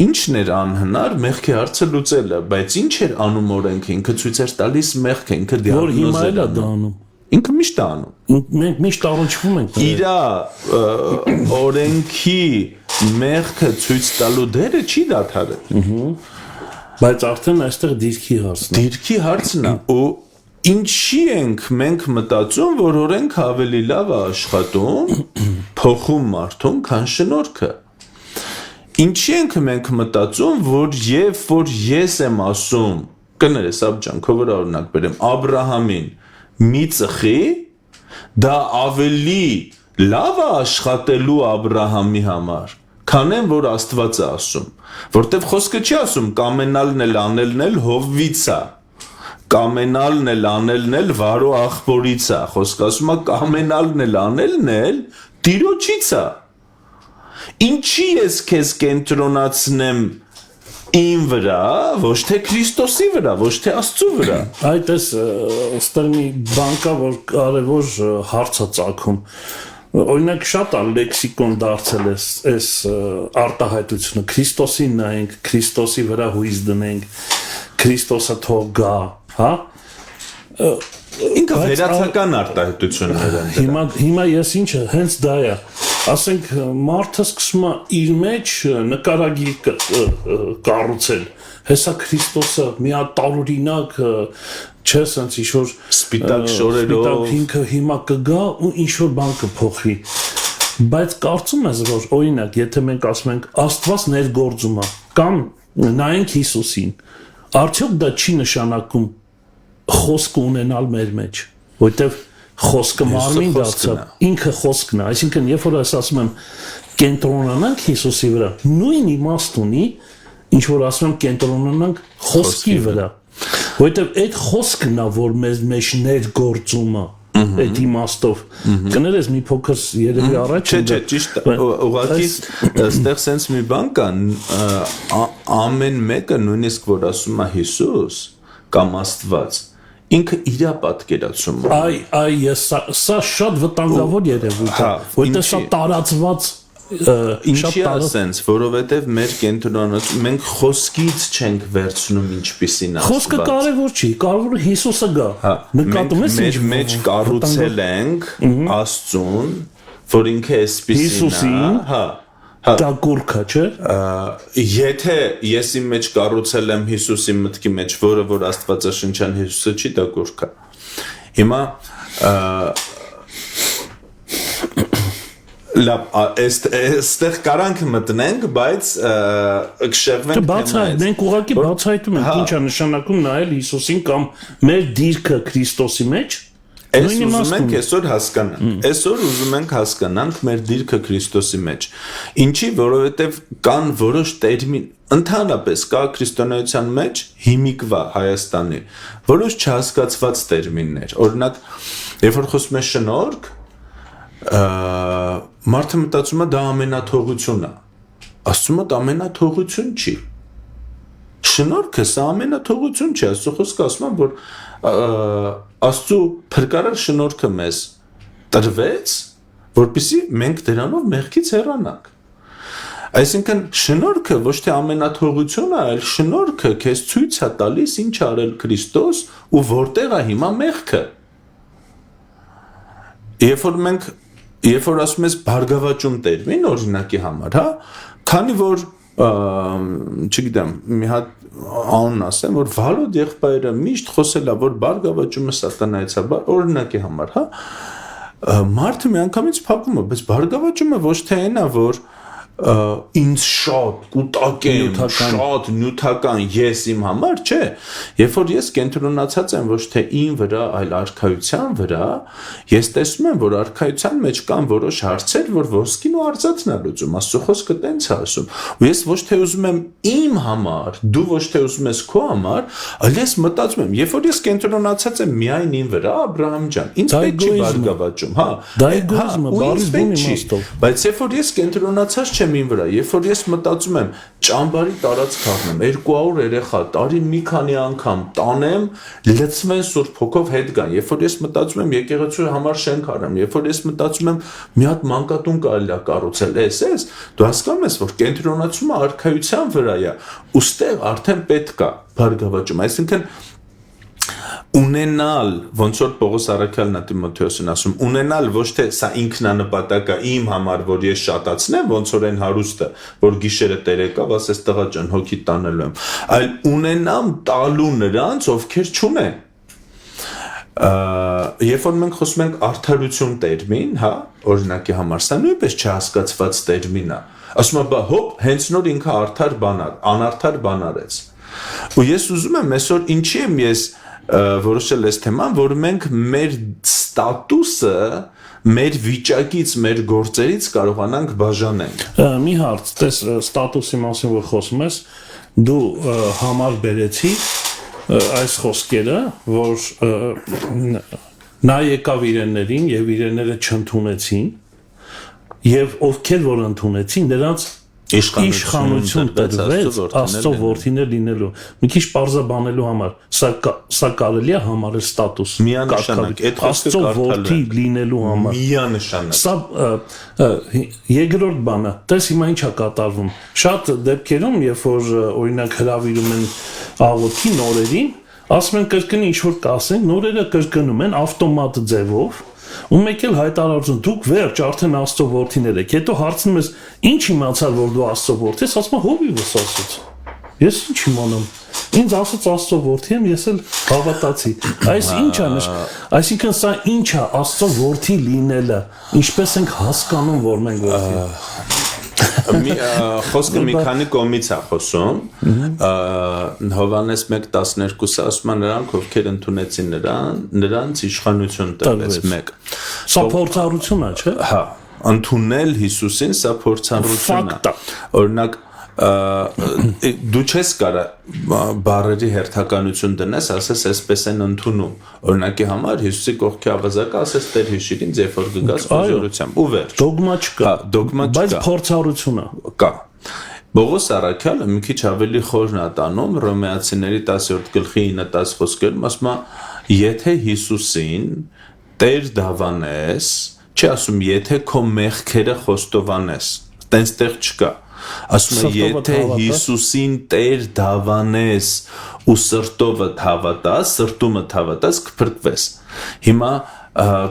[SPEAKER 2] Ինչն էր անհնար մեղքի հարցը լուծելը, բայց ինչ էր անում օրենքը, ինքը ցույց էր տալիս մեղքը, ինքը դիագնոզ էր անում։ Ինքը միշտ է անում։
[SPEAKER 1] Մենք միշտ առնչվում ենք։
[SPEAKER 2] Իր օրենքի մեղքը ցույց տալու դերը չի դադարել։
[SPEAKER 1] Բայց արդեն այստեղ դիրքի հարցն է։
[SPEAKER 2] Դիրքի հարցն է, ու ինչի ենք մենք մտածում, որ օրենքը ավելի լավ է աշխատում, փոխում մարդուն, քան շնորհքը։ Ինչի ենք մենք մտածում, որ ես եմ ասում, կներես Աբջան, քո վրա օրինակ բերեմ, Աբրահամին մի ծխի, դա ավելի լավ է աշխատելու Աբրահամի համար, քան են, որ Աստված է ասում, որտեվ խոսքը չի ասում կամենալն էլ անելն էլ Հովվից է, կամենալն էլ անելն էլ Վարո աղբորից է, խոսքը ասում է կամենալն էլ անելն էլ Տիրոջից է։ Ինչի ես քեզ կենտրոնացնեմ իմ վրա, ոչ թե Քրիստոսի վրա, ոչ թե Աստծու վրա։
[SPEAKER 1] Այդ էս ստեղ մի բան կա, որ կարևոր հարց է ծագում։ Օրինակ շատ է լեքսիկոն դարձել էս արտահայտությունը, Քրիստոսին նայենք, Քրիստոսի վրա հույս դնենք, Քրիստոսը թող գա, հա։
[SPEAKER 2] Ինքը վերացական արտահայտություններ են։
[SPEAKER 1] Հիմա ես ինչը, հենց դա է։ Ասենք մարդը սկսում է իր մեջ նկարագիր կառուցել։ Հեսա Քրիստոսը մի հատ տարօրինակ չէ, սենց ինչ-որ
[SPEAKER 2] սպիտակ շորերով
[SPEAKER 1] ինքը հիմա կգա ու ինչ-որ բան կփոխի։ Բայց կարծում ես, որ օրինակ, եթե մենք ասում ենք Աստված ներգործում է, կամ նայենք Հիսուսին, արդյոք դա չի նշանակում խոսք ունենալ մեր մեջ, որտեվ խոսքը մարմին դարձավ, ինքը խոսքն է, այսինքն երբ որ ես ասում եմ կենտրոնանանք Հիսուսի վրա, նույն իմաստ ունի, ինչ որ ասում եմ կենտրոնանանք խոսքի վրա, որտեվ այդ խոսքն է, որ մեզ մեջ ներգործում է, այդ իմաստով, կներես մի փոքր երևի առաջ
[SPEAKER 2] Չէ, ճիշտ, ուղղակի այստեղ սենց մի բան կա, ամեն մեկը նույնիսկ որ ասում է Հիսուս, կամ Աստված ինքը իր պատկերացումը
[SPEAKER 1] Այս սա շատ վտանգավոր երևույթ է, որտեղ սա տարածված
[SPEAKER 2] Ինչի ասենց, որովհետև մեր կենտրոնացում մենք խոսքից չենք վերցնում ինչպիսին Աստված։
[SPEAKER 1] Խոսքը կարևոր չի, կարևորը Հիսուսը գա։ Նկատում ես
[SPEAKER 2] մեր մեջ կառուցել ենք Աստծուն, որ ինքը էսպիսին է, հա։
[SPEAKER 1] Դա կուրքը, չէ։
[SPEAKER 2] Եթե ես իմ մեջ կառուցել եմ Հիսուսի մտքի մեջ, որը որ Աստվածաշնչյան Հիսուսը չի, դա կուրքը։ Հիմա լավ, այստեղ կարանք մտնենք, բայց կշեղվենք
[SPEAKER 1] թեմայից։ Մենք ուղղակի բացահայտում ենք ինչ է նշանակում նայել Հիսուսին կամ մեր դիրքը Քրիստոսի մեջ։
[SPEAKER 2] Այս ուզում ենք այսօր հասկանանք։ Այսօր ուզում ենք հասկանանք մեր դիրքը Քրիստոսի մեջ։ Ինչի, որովհետև կան որոշ տերմին, ընդհանրապես կա քրիստոնեության մեջ հիմիկվա Հայաստանի որոշ չհասկացված տերմիններ։ Օրինակ, երբ որ խոսում ես շնորհք, մարդը մտածում է դա ամենաթողություն է։ Աստծու մոտ ամենաթողություն չի։ Շնորհքը սա ամենաթողություն չի, Աստծո խոսքը ասում է, որ Աստծու փրկարար շնորհքը մեզ տրվեց, որպեսզի մենք դրանով մեղքից հեռանանք։ Այսինքն շնորհքը ոչ թե ամենաթողությունը, այլ շնորհքը քեզ ցույց է տալիս ինչ արել Քրիստոս ու որտեղ է հիմա մեղքը։ Երբ որ ասում ես բարգավաճում տերմին օրինակի համար, հա, քանի որ չգիտեմ, մի հատ անուն ասեմ, որ Վալոդ եղբայրը միշտ խոսել է, որ բարգավաճումը սատանայից է, օրինակի համար, հա, մարդը միանգամից փակվում է, բայց բարգավաճումը ոչ թե այն է, որ ինձ շատ կուտակ եմ, շատ նյութական ես իմ համար, չէ, երբ որ ես կենտրոնացած եմ ոչ թե իմ վրա, այլ արքայության վրա, ես տեսնում եմ, որ արքայության մեջ կան որոշ հարցեր, որ ոսկին ու արծաթն է լուծում, Աստծո խոսքը տենց է ասում, ու ես ոչ թե ուզում եմ իմ համար, դու ոչ թե ուզում ես քո համար, այլ ես մտածում եմ, երբ որ ես կենտրոնացած եմ միայն իմ վրա, Աբրահամ ջան, ինձ պետք չի բարգավաճում, հա,
[SPEAKER 1] դա էգոիզմը, բառի բուն իմաստով,
[SPEAKER 2] բայց երբ որ ես կենտրոնացած չեմ իմ վրա, երբ որ ես մտածում եմ ճամբարի տարածք առնեմ 200 երեխա տարի մի քանի անգամ տանեմ լցվեն Սուրբ Հոգով հետ գան, երբ որ ես մտածում եմ եկեղեցու համար շենք արեմ, երբ որ ես մտածում եմ մի հատ մանկատուն կարելի է կառուցել, դու հասկանում ես, որ կենտրոնացումը արքայության վրա է, ուստեղ արդեն պետք է բարգավաճում, այսինքն ունենալ, ոնց որ Պողոս Առաքյալն է Տիմոթեոսին ասում, ունենալ ոչ թե սա ինքնանպատակ է իմ համար, որ ես շատացնեմ, ոնց որ այն հարուստը, որ գիշերը տերեկավ, ասես տղա ջան, հոգի տանելու եմ, այլ ունենամ տալու նրանց, ովքեր չունեն։ Երբ որ մենք խոսում ենք արդարություն տերմին, հա, օրինակի համար, սա նույնպես չհասկացված տերմին է։ Ասում է, բա հոպ, հենց նոր ինքը արդար բան անարդար բան արեց։ Ու ես ուզում եմ այսօր ինչի եմ ես որոշել այս թեման, որ մենք մեր ստատուսը մեր վիճակից, մեր գործերից կարողանանք բաժանենք։
[SPEAKER 1] Մի հարց, տես ստատուսի մասին որ խոսում ես, դու համար բերեցի այս խոսքերը, որ նա եկավ իրեններին եւ իրենները չընդունեցին եւ ովքեր որ ընդունեցին, նրանց իշխանություն տրվեց Աստծո որդիներ լինելու։ Մի քիչ պարզաբանելու համար, սա կարելի է համարել ստատուս։
[SPEAKER 2] Միանշանակ, այդ խոսքը
[SPEAKER 1] Աստծո որդի լինելու համար։
[SPEAKER 2] Միանշանակ։
[SPEAKER 1] Սա երկրորդ բանը, տես հիմա ինչ է կատարվում։ Շատ դեպքերում, երբ որ օրինակ հրավիրում են աղոթքի նորերին, ասում են կրկին ինչ որ կասեն, նորերը կրկնում են ավտոմատ ձևով։ Ու մեկ էլ հայտարարություն, դուք վերջ արդեն Աստծո որդիներ եք, հետո հարցնում ես, ինչ իմացար, որ դու Աստծո որդի ես, ասում եմ, հովիվս ասաց, ես ինչ իմանամ, ինձ ասաց Աստծո որդի եմ, ես էլ հավատացի, այս ինչ է, այսինքն սա ինչ է Աստծո որդի լինելը, ինչպես ենք հասկանում, որ մենք որդի
[SPEAKER 2] Խոսքը մի քանի կողմից է խոսում, Հովհաննես 1:12-ը ասում է նրանք, ովքեր ընդունեցին նրանց իշխանություն տրվեց 1։
[SPEAKER 1] Սա փորձառություն է, չէ՞։
[SPEAKER 2] Հա, ընդունել Հիսուսին սա փորձառություն է։ Օրինակ դու չես կարա բառերի հերթականություն դնես, ասես այսպես են ընդունում։ Օրինակի համար Հիսուսի կողքի ավազակը ասես Տեր հիշիր ինձ, երբ որ կգաս խոզորությամբ ու վերջ։
[SPEAKER 1] Դոգմա չկա։
[SPEAKER 2] Դոգմա չկա։
[SPEAKER 1] Բայց փորձառությունը
[SPEAKER 2] կա։ Պողոս Արաքյալը մի քիչ ավելի խորն է տանում Հռոմեացիների 10-րդ գլխի 9-10 խոսքերում, ասում է, եթե Հիսուսին Տեր դավանես, չի ասում, եթե քո մեղքերը խոստովանես, տենց տեղ չկա, ասում է, եթե Հիսուսին Տեր դավանես ու սրտովդ հավատաս, սրտումդ հավատաս, կփրկվես։ Հիմա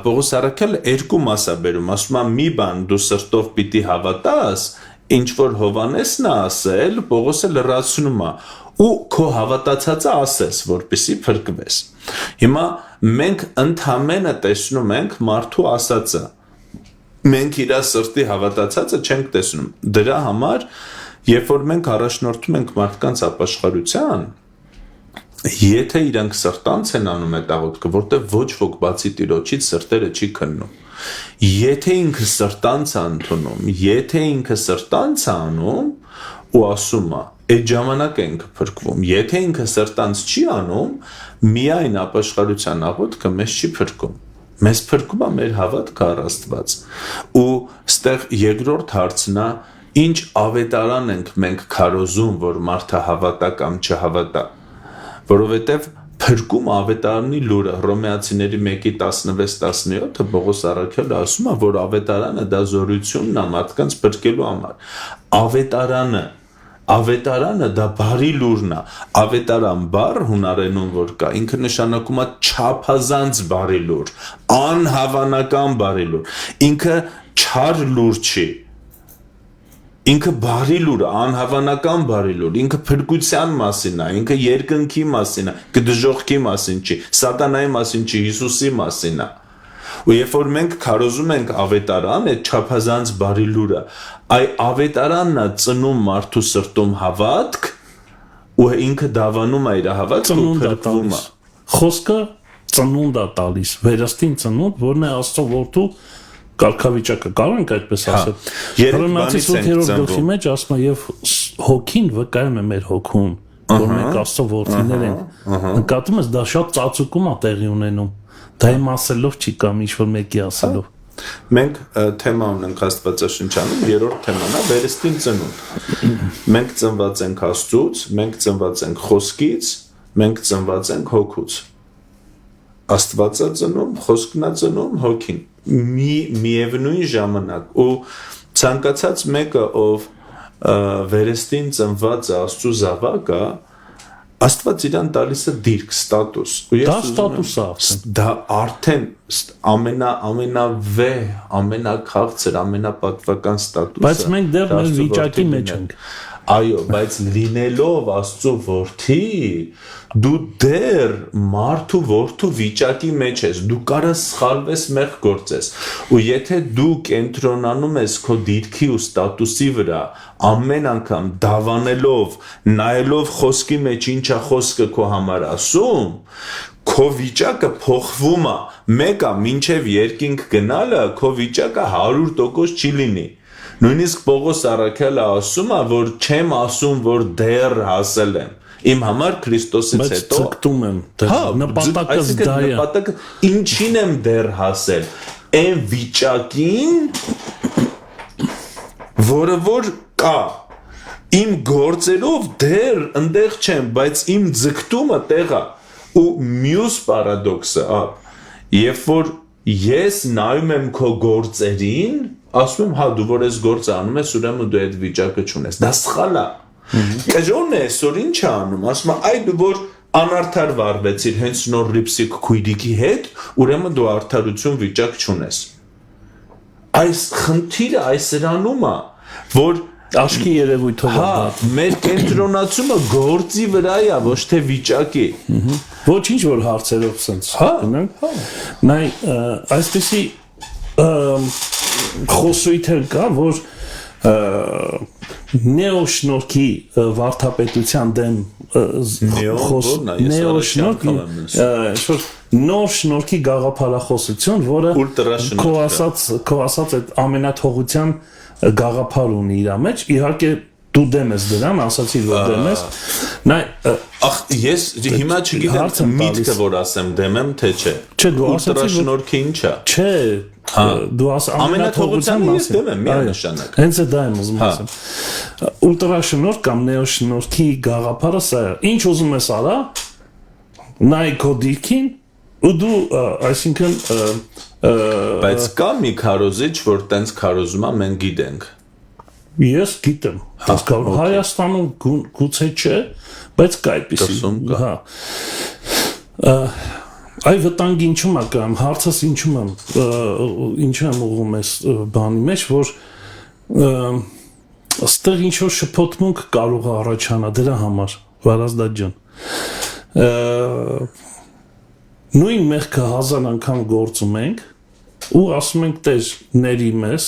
[SPEAKER 2] Պողոս Արաքյալը երկու մաս է բերում, ասում է, մի բան դու սրտով պիտի հավատաս, ինչ որ Հովանեսն է ասել, Պողոսը լրացնում է ու քո հավատացածը ասես, որպեսզի փրկվես։ Հիմա մենք ընդհանրապես տեսնում ենք մարդու ասածը։ Մենք իր սրտի հավատացածը չենք տեսնում։ Դրա համար, երբ որ մենք առաջնորդում ենք մարդկանց ապաշխարության, եթե իրանք սրտանց են անում այդ աղոթքը, որտեղ ոչ ոք բացի Տիրոջից սրտերը չի քննում։ Եթե ինքը սրտանց ընդունում, եթե ինքը սրտանց անում ու ասում է, այդ ժամանակ ենք փրկվում։ Եթե ինքը սրտանց չի անում, միայն ապաշխարության աղոթքը մեզ չի փրկում։ Մեզ փրկում է մեր հավատքը առ Աստված։ Ու ստեղ երկրորդ հարցն է, ինչ ավետարան ենք մենք քարոզում, որ մարդը հավատա կամ չհավատա։ Որովհետև փրկում ավետարանի լուրը Հռոմեացիների 1:16-17 Պողոս Արաքյալը ասում է, որ ավետարանը դա զորությունն է մարդկանց փրկելու համար։ Ավետարանը դա բարի լուրն է։ Ավետարան բառ հունարենում որ կա, ինքը նշանակում է չափազանց բարի լուր, անհավանական բարի լուր։ Ինքը չար լուր չի։ Ինքը բարի լուր, անհավանական բարի լուր, ինքը փրկության մասին է, ինքը երկնքի մասին է, կդժողքի մասին չի, սատանայի մասին չի, Հիսուսի մասին է։ Ու երբ որ մենք քարոզում ենք ավետարան, այդ չափազանց բարի լուրը, այ ավետարանն է ծնում մարդու սրտում հավատք, ու ինքը դավանում է իր հավատքը ու փրկվում է։
[SPEAKER 1] Խոսքը ծնունդ է տալիս, վերստին ծնունդ, որն է Աստծո որդու կարգավիճակը, կարող ենք այդպես ասել։ Հռոմեացիս 8-րդ գլխի մեջ ասում է, եւ հոգին վկայում է մեր հոգուն, որ մենք Աստծո որդիներ ենք։ Նկատում ես, դա շատ ծածուկում է տեղի ունենում։ Դա իմ ասելով չի կամ ինչ որ մեկի ասելով։
[SPEAKER 2] Մենք թեմա ունենք Աստվածաշնչանում, երրորդ թեման է վերստին ծնունդ։ Մենք ծնված ենք Աստծուց, մենք ծնված ենք խոսքից, մենք ծնված ենք հոգուց։ Աստվածը ծնում, խոսքն է ծնում, հոգին։ Միևնույն ժամանակ ու ցանկացած մեկը ով վերստին ծնված Աստծո զավակ է, Աստված իրան տալիս է դիրք, ստատուս։
[SPEAKER 1] Դա ստատուս է։
[SPEAKER 2] Դա արդեն ամենավեհ, ամենաքաղցր, ամենապատվական ստատուսը։
[SPEAKER 1] Բայց մենք դեռ մեր վիճակի մեջ ենք։
[SPEAKER 2] Այո, բայց լինելով Աստծո որդի, դու դեռ մարդու որդու վիճակի մեջ ես, դու կարաս սխալվես, մեղք գործես։ Ու եթե դու կենտրոնանում ես քո դիրքի ու ստատուսի վրա, ամեն անգամ դավանելով, նայելով խոսքի մեջ ինչա խոսքը քո համար ասում, քո վիճակը փոխվում է։ Մեկը մինչև երկինք գնալը քո վիճակը 100% չի լինի։ Նույնիսկ Պողոս Արաքյալը ասում է, որ չեմ ասում, որ դեռ հասել եմ։ Իմ համար Քրիստոսից հետո
[SPEAKER 1] ցկտում եմ, նպատակս դա է։
[SPEAKER 2] Նպատակը ինչին եմ դեռ հասել։ Այն վիճակին, որը որ կա։ Իմ գործերով դեռ ընդեղ չեմ, բայց իմ ձգտումը տեղ է։ Ու մյուս պարադոքսը, երբ որ ես նայում եմ քո գործերին, ասում եմ, հա, դու որ ես գործը անում ես, ուրեմն դու այդ վիճակը չունես։ Դա սխալ է։ Կժոնն է այսօր ինչ է անում, ասում է, այ դու որ անարդար վարվեցիր հենց նոր ռիպսիկ քույրիկի հետ, ուրեմն դու արդարություն վիճակ չունես։ Այս խնդիրը այս սրանում է, որ
[SPEAKER 1] Աշկի երևույթով է դա։
[SPEAKER 2] Մեր կենտրոնացումը գործի վրա է, ոչ թե վիճակի։
[SPEAKER 1] Ոչինչ որ հարցերով սենց։ Գնանք։ Նայ, այսպեսի խոսույթեր կա, որ նեոշնորհքի վարդապետության դեմ նեոշնորհքի նոր շնորհքի գաղափարախոսություն, որը քո ասած այդ ամենաթողության գաղափար ունի իր մեջ, իհարկե դու դեմ ես դրան, ասացի որ դեմ ես, նա
[SPEAKER 2] Ախ, ես հիմա չգիտեմ միտքը որ ասեմ դեմ եմ, թե չէ։
[SPEAKER 1] Չէ, դու ասացի որ
[SPEAKER 2] ուլտրաշնորհքի ինչ է։
[SPEAKER 1] չէ, դու
[SPEAKER 2] Ամենաթողության ես դեմ եմ, միանշանակ։
[SPEAKER 1] Հենց դա եմ ուզում ասեմ։ Ուլտրաշնորհք կամ նեոշնորհքի գաղափարը սա է։ Ինչ ուզում ես արա, նայ քո դիրքին ու դու այսինքն
[SPEAKER 2] Բայց կա մի քարոզիչ, որ տենց քարոզում է, մենք գիտենք։
[SPEAKER 1] Ես գիտեմ, հասկանում Հայաստանում գուցե չէ, բայց կա այդպիսի։ Հա։ Այ վտանգ ինչու՞մ է կամ հարցս ինչու՞մ եմ ուղղում ես բանի մեջ, որ ըստեղ ինչ որ շփոթմունք կարող է առաջանա դրա համար, Վարազդատ ջան։ Նույն մեղքը 1000 անգամ գործում ենք ու ասում ենք տեր ների մեզ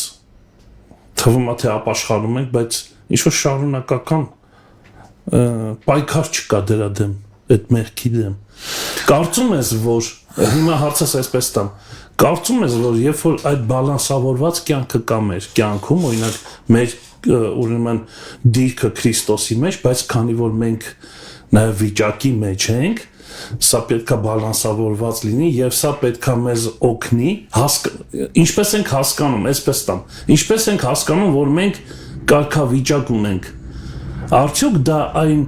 [SPEAKER 1] թվում է թե ապաշխարում ենք, բայց ինչ որ շարունակական պայքար չկա դրա դեմ, այդ մեղքի դեմ։ Կարծում ես, որ հիմա հարցս այսպես տամ, կարծում ես, որ երբ որ այդ բալանսավորված կյանքը կա մեր կյանքում, օրինակ մեր ուրեմն դիրքը Քրիստոսի մեջ, բայց քանի որ մենք նաև վիճակի մեջ ենք, սա պետք է բալանսավորված լինի եւ սա պետք է մեզ օգնի ինչպես ենք հասկանում, այսպես տամ, ինչպես ենք հասկանում, որ մենք կարգավիճակ ունենք, արդյոք դա այն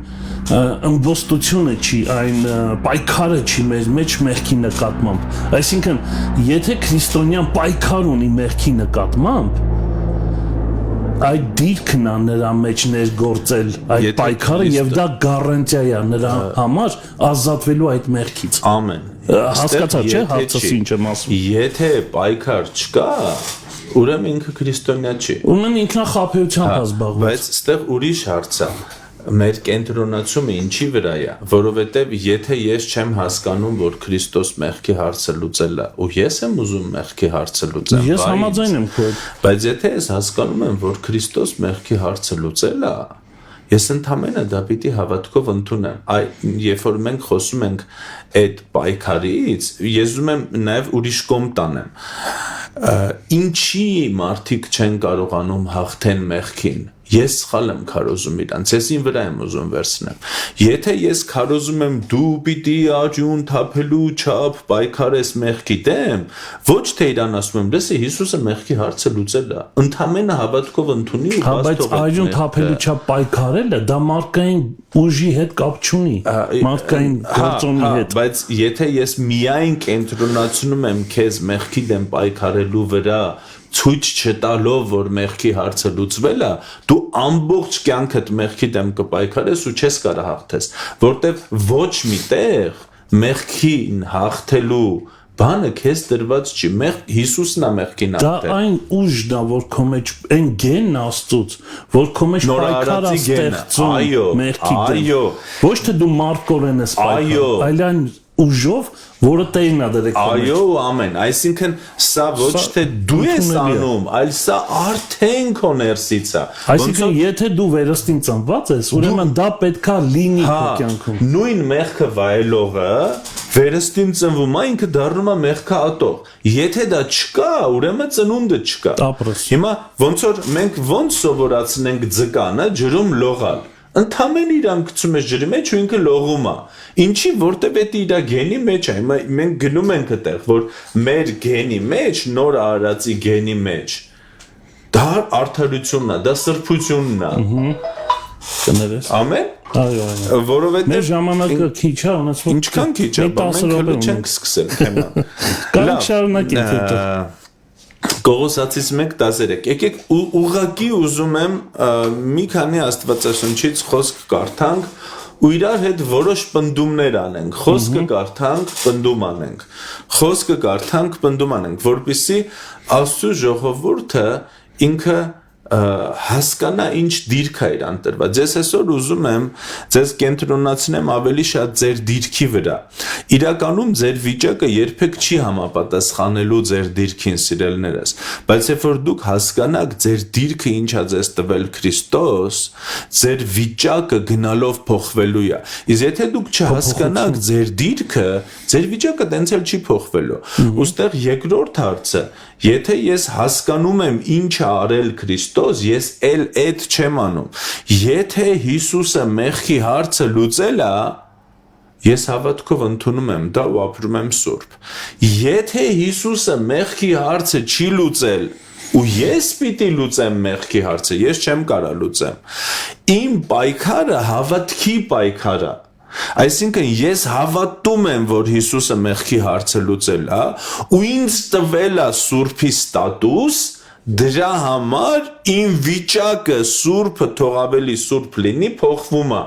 [SPEAKER 1] ըմբոստությունը չի, այն պայքարը չի մեր մեջ մեղքի նկատմամբ, այսինքն եթե քրիստոնյան պայքար ունի մեղքի նկատմամբ, այդ դիրքն է նրա մեջ ներգործել այդ պայքարը եւ դա գարանտիա է նրա համար ազատվելու այդ մեղքից։
[SPEAKER 2] Ամեն։
[SPEAKER 1] Հասկացա՞չ չէ հարցս ինչ եմ ասում։
[SPEAKER 2] Եթե պայքար չկա, ուրեմն ինքը քրիստոնյա չի։
[SPEAKER 1] Ուրեմն ինքնախաբեությամբ է զբաղված։
[SPEAKER 2] Բայց այստեղ ուրիշ հարց է։ Մեր կենտրոնացումը ինչի վրա է, որովհետև եթե ես չեմ հասկանում, որ Քրիստոս մեղքի հարցը լուծել է, ու ես եմ ուզում մեղքի հարցը լուծեմ,
[SPEAKER 1] ես համաձայն եմ քո հետ,
[SPEAKER 2] բայց եթե ես հասկանում եմ, որ Քրիստոս մեղքի հարցը լուծել է, ես ընդհանրապես դա պիտի հավատքով ընդունեմ։ Երբ որ մենք խոսում ենք այդ պայքարից, ես ուզում եմ նաև ուրիշ կողմ տանեմ։ Ինչի մարդիկ չեն կարողանում հաղթեն մեղքին։ Ես սխալ եմ քարոզում իրանց, ես ին վրա եմ ուզում վերցնեմ։ Եթե ես քարոզում եմ դու պիտի աջուն թափելու չափ պայքարես մեղքի դեմ, ոչ թե իրան ասում եմ, լսի Հիսուսը մեղքի հարցը լուծել է, ընդհանրապես հավատքով ընդունի ու բաց թողի։
[SPEAKER 1] Բայց աջուն թափելու չափ պայքարելը դա մարդկային ուժի հետ կապ չունի, մարդկային գործոնի հետ։
[SPEAKER 2] Բայց եթե ես միայն կենտրոնացնում եմ քեզ մեղքի դեմ պայքարելու վրա, ցույց չտալով, որ մեղքի հարցը լուծվել է, դու ամբողջ կյանքդ մեղքի դեմ կպայքարես ու չես կարող հաղթես, որտեվ ոչ միտեղ մեղքին հաղթելու բանը քեզ դրված չի, Հիսուսն է մեղքին հաղթել։
[SPEAKER 1] Դա այն ուժն է, որ քո մեջ այն գենն աստծուց, որ քո մեջ պայքար է ստեղծում մեղքի դեմ։ Ոչ թե դու մարդկորեն ես պայքարում, այլ այն ուժով, որը տերն է դրել։
[SPEAKER 2] Այո, ամեն, այսինքն սա ոչ թե դու ես անում, այլ սա արդեն քո ներսից է։
[SPEAKER 1] Այսինքն եթե դու վերստին ծնված ես, ուրեմն դա պետքա լինի քո կյանքում։
[SPEAKER 2] Նույն մեղքը վայելողը վերստին ծնվում է, ինքը դառնում է մեղքը ատող։ Եթե դա չկա, ուրեմն ծնունդը չկա։ Հիմա ոնց որ մենք ոնց սովորացնենք ձկանը ջրում լողալ։ Ընդամենը իրան գցում ես ջրի մեջ ու ինքը լողում է։ Ինչի, որտեվ դա իր գենի մեջ է։ Մենք գնում ենք այդտեղ, որ մեր գենի մեջ, նոր արարածի գենի մեջ դա արդարությունն է, դա սրբությունն է։
[SPEAKER 1] Կներես։
[SPEAKER 2] Ամեն։
[SPEAKER 1] Այո։
[SPEAKER 2] Որովհետև
[SPEAKER 1] մեր ժամանակը քիչ է, ունես որ
[SPEAKER 2] ինչքան քիչ է, մենք հələ չենք սկսել թեման։
[SPEAKER 1] Կարող շարունակենք հետո։
[SPEAKER 2] Կողոսացից 1:13 եկեք ուղղակի ուզում եմ մի քանի աստվածաշնչից խոսք կարդանք ու իրար հետ որոշ պնդումներ անենք, խոսքը կարդանք, պնդում անենք, խոսքը կարդանք, պնդում անենք, որպեսզի Աստծո ժողովուրդը ինքը հասկանա ինչ դիրք է իրան տրված։ Ձեզ այսօր ուզում եմ ձեզ կենտրոնացնեմ ավելի շատ ձեր դիրքի վրա։ Իրականում ձեր վիճակը երբեք չի համապատասխանելու ձեր դիրքին, սիրելիներս, բայց երբ որ դուք հասկանաք ձեր դիրքը ինչ է ձեզ տվել Քրիստոս, ձեր վիճակը գնալով փոխվելու է։ Իսկ եթե դուք չհասկանաք ձեր դիրքը, ձեր վիճակը տենց էլ չի փոխվելու։ Ոստեղ երկրորդ հարցը, եթե ես հասկանում եմ ինչ է արել Քրիստոս Քրիստոս, ես էլ այդ չեմ անում։ Եթե Հիսուսը մեղքի հարցը լուծել է, ես հավատքով ընդունում եմ դա ու ապրում եմ սուրբ։ Եթե Հիսուսը մեղքի հարցը չի լուծել, ու ես պիտի լուծեմ մեղքի հարցը, ես չեմ կարող լուծեմ։ Իմ պայքարը հավատքի պայքար է։ Այսինքն ես հավատում եմ, որ Հիսուսը մեղքի հարցը լուծել է, ու ինձ տվել է սուրբի ստատուս, դրա համար իմ վիճակը սուրբը թող ավելի սուրբ լինի, փոխվում է։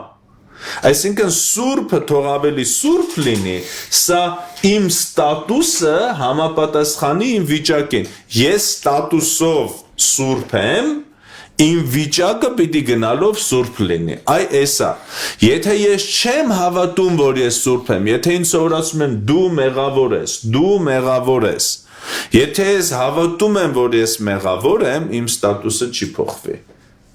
[SPEAKER 2] Այսինքն սուրբը թող ավելի սուրբ լինի, սա իմ ստատուսը համապատասխանի իմ վիճակին։ Ես ստատուսով սուրբ եմ, իմ վիճակը պիտի գնալով սուրբ լինի։ Այ էսա։ Եթե ես չեմ հավատում, որ ես սուրբ եմ, եթե ինձ սովորացնում են դու մեղավոր ես, եթե ես հավատում եմ, որ ես մեղավոր եմ, իմ ստատուսը չի փոխվի։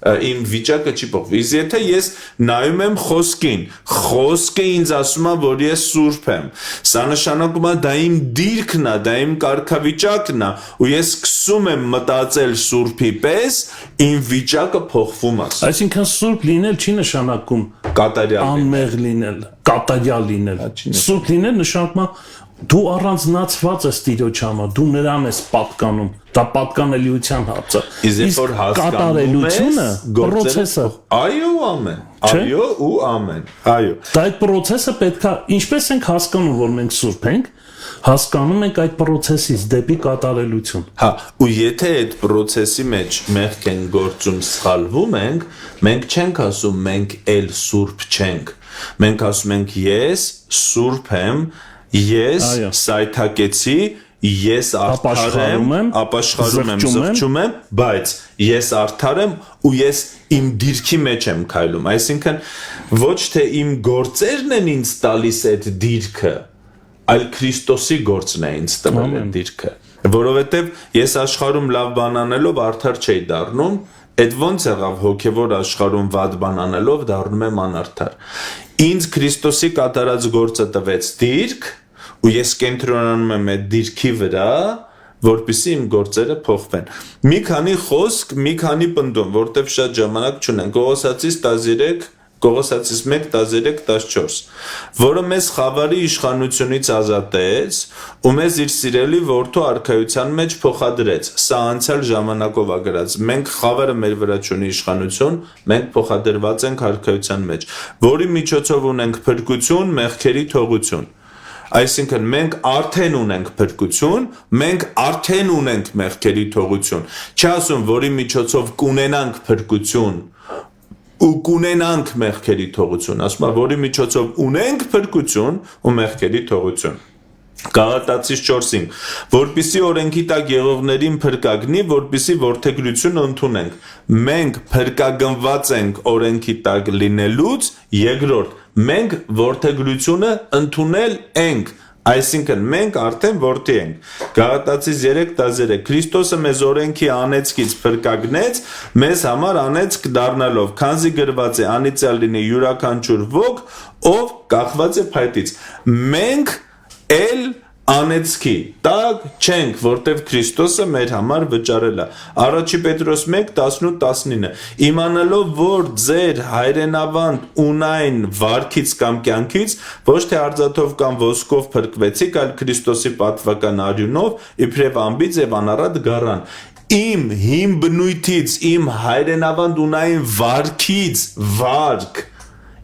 [SPEAKER 2] Իմ վիճակը չի փոխվի։ Իսկ եթե ես նայում եմ խոսքին, խոսքը ինձ ասում է, որ ես սուրբ եմ, սա նշանակում է դա իմ դիրքն է, դա իմ կարգավիճակն է, ու ես սկսում եմ մտածել սուրբի պես, իմ վիճակը փոխվում է։
[SPEAKER 1] Այսինքն սուրբ լինել չի նշանակում անմեղ լինել, կատարյալ լինել։ Սուրբ լինել նշանակում է դու առանձնացված ես Տիրոջ համար, դու նրան ես պատկանում, դա պատկանելիության հարց է։
[SPEAKER 2] Իսկ
[SPEAKER 1] կատարելությունը process-ը։
[SPEAKER 2] Այո, ամեն։ Այո ու ամեն։ Այո։
[SPEAKER 1] Դա այդ process-ը պետքա, ինչպես ենք հասկանում, որ մենք սուրբ ենք, հասկանում ենք այդ process-ից դեպի կատարելություն։
[SPEAKER 2] Հա, ու եթե այդ process-ի մեջ մեղք են գործում, սխալվում ենք, մենք չենք ասում մենք էլ սուրբ չենք։ Մենք ասում ենք ես սուրբ եմ, ես սայթակեցի, ես արդար եմ, ապաշխարում եմ, զղջում եմ, բայց ես արդար եմ ու ես իմ դիրքի մեջ եմ քայլում։ Այսինքն ոչ թե իմ գործերն են ինձ տալիս այդ դիրքը, այլ Քրիստոսի գործն է ինձ տվել այդ դիրքը։ Որովհետև ես աշխարհում լավ բան անելով արդար չէի դառնում, այդ ոնց եղավ հոգևոր աշխարհում վատ բան անելով դառնում եմ անարդար։ Ինձ Քրիստոսի կատարած գործը տվեց դիրք, ու ես կենտրոնանում եմ այդ դիրքի վրա, որպեսզի իմ գործերը փոխվեն։ Մի քանի խոսք, մի քանի պնդում, որտեվ շատ ժամանակ չունենք։ Կողոսացիս 1:13-14, որը մեզ խավարի իշխանությունից ազատեց ու մեզ իր սիրելի որդու արքայության մեջ փոխադրեց։ Սա անցյալ ժամանակով ագրած։ Մենք խավարը մեր վրա չունի իշխանություն, մենք փոխադրված ենք արքայության մեջ, որի միջոցով ունենք փրկություն, մեղքերի թողություն։ Այսինքն մենք արդեն ունենք փրկություն, մենք արդեն ունենք մեղքերի թողություն։ Չասում, որի միջոցով կունենանք փրկություն ու կունենանք մեղքերի թողություն, ասում է, որի միջոցով ունենք փրկություն ու մեղքերի թողություն։ Գաղատացիս 4-ին, որպիսի օրենքի տակ եղողներին փրկագնի, որպիսի որդեգրություն ընդունենք։ Մենք փրկագնված ենք օրենքի տակ լինելուց, երկրորդ, մենք որդեգրությունը ընդունել ենք։ Այսինքն մենք արդեն որդի ենք։ Գաղատացիս 3:13 Քրիստոսը մեզ օրենքի անեծքից փրկագնեց, մեզ համար անեծք դառնալով, քանզի գրված է անիծյալ լինի յուրաքանչյուր ոք, ով կախված է փայտից։ Մենք էլ անեծքի տակ չենք, որտև Քրիստոսը մեր համար վճարել է։ Առաջի Պետրոս 1:18-19 Իմանալով, որ ձեր հայրենավանդ ունայն վարքից կամ կյանքից, ոչ թե արձաթով կամ ոսկով փրկվեցիք, այլ Քրիստոսի պատվական արյունով, իբրև անբիծ եւ անառատ գառան։ Իմ հին բնույթից, իմ հայրենավանդ ունայն վարքից, վարք,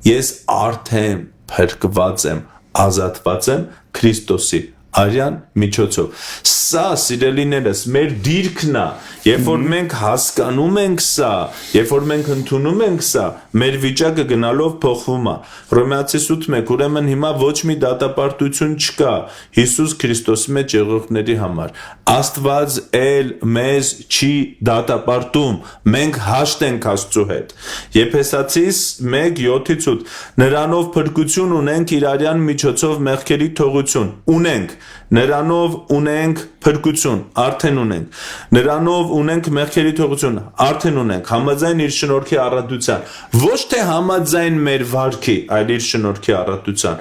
[SPEAKER 2] ես արդեն փրկված եմ, ազատված եմ Քրիստոսի արյան միջոցով։ Սա, սիրելիներս, մեր դիրքն է, երբ որ մենք հասկանում ենք սա, երբ որ մենք ընդունում ենք սա, մեր վիճակը գնալով փոխվում է։ Հռոմեացիս 8:1 ուրեմն հիմա ոչ մի դատապարտություն չկա Հիսուս Քրիստոսի մեջ եղողների համար։ Աստված էլ մեզ չի դատապարտում, մենք հաշտ ենք Աստծու հետ։ Եփեսացիս 1:7-8 Նրանով փրկություն ունենք իր արյան միջոցով մեղքերի թողություն։ Ունենք Նրանով ունենք փրկություն, արդեն ունենք։ Նրանով ունենք մեղքերի թողություն, արդեն ունենք, համաձայն իր շնորհքի առատության։ Ոչ թե համաձայն մեր վարքի, այլ իր շնորհքի առատության,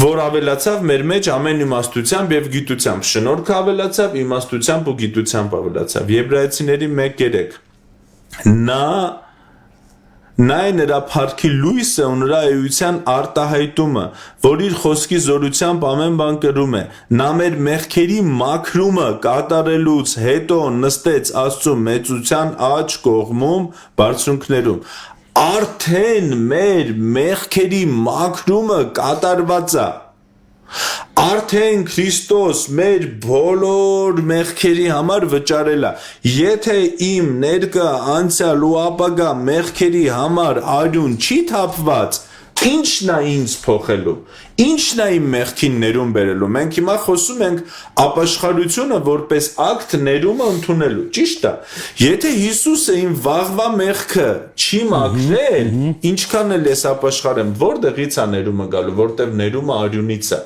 [SPEAKER 2] որ ավելացավ մեր մեջ ամեն իմաստությամբ եւ գիտությամբ։ Շնորհքը ավելացավ, իմաստությամբ ու գիտությամբ ավելացավ։ Եբրայեցիների 1:3 Նա է նրա փառքի լույսը ու նրա էության արտահայտումը, որ իր խոսքի զորությամբ ամեն բան կրում է։ Նա մեր մեղքերի մաքրումը կատարելուց հետո նստեց Աստծու մեծության աջ կողմում բարձունքներում։ Արդեն մեր մեղքերի մաքրումը կատարված է։ Արդեն Քրիստոս մեր բոլոր մեղքերի համար վճարել է։ Եթե իմ ներկա, անցյալ ու ապագա մեղքերի համար արյուն չի թափված, ի՞նչն է ինձ փոխելու։ Ի՞նչն է իմ մեղքին ներում բերելու։ Մենք հիմա խոսում ենք ապաշխարությունը որպես ակտ ներումը ընդունելու։ Ճիշտ է։ Եթե Հիսուսը իմ վաղվա մեղքը չի մաքրել, ինչքան էլ ես ապաշխարեմ, որտեղից է ներումը գալու, որտեղ ներումը արյունից է։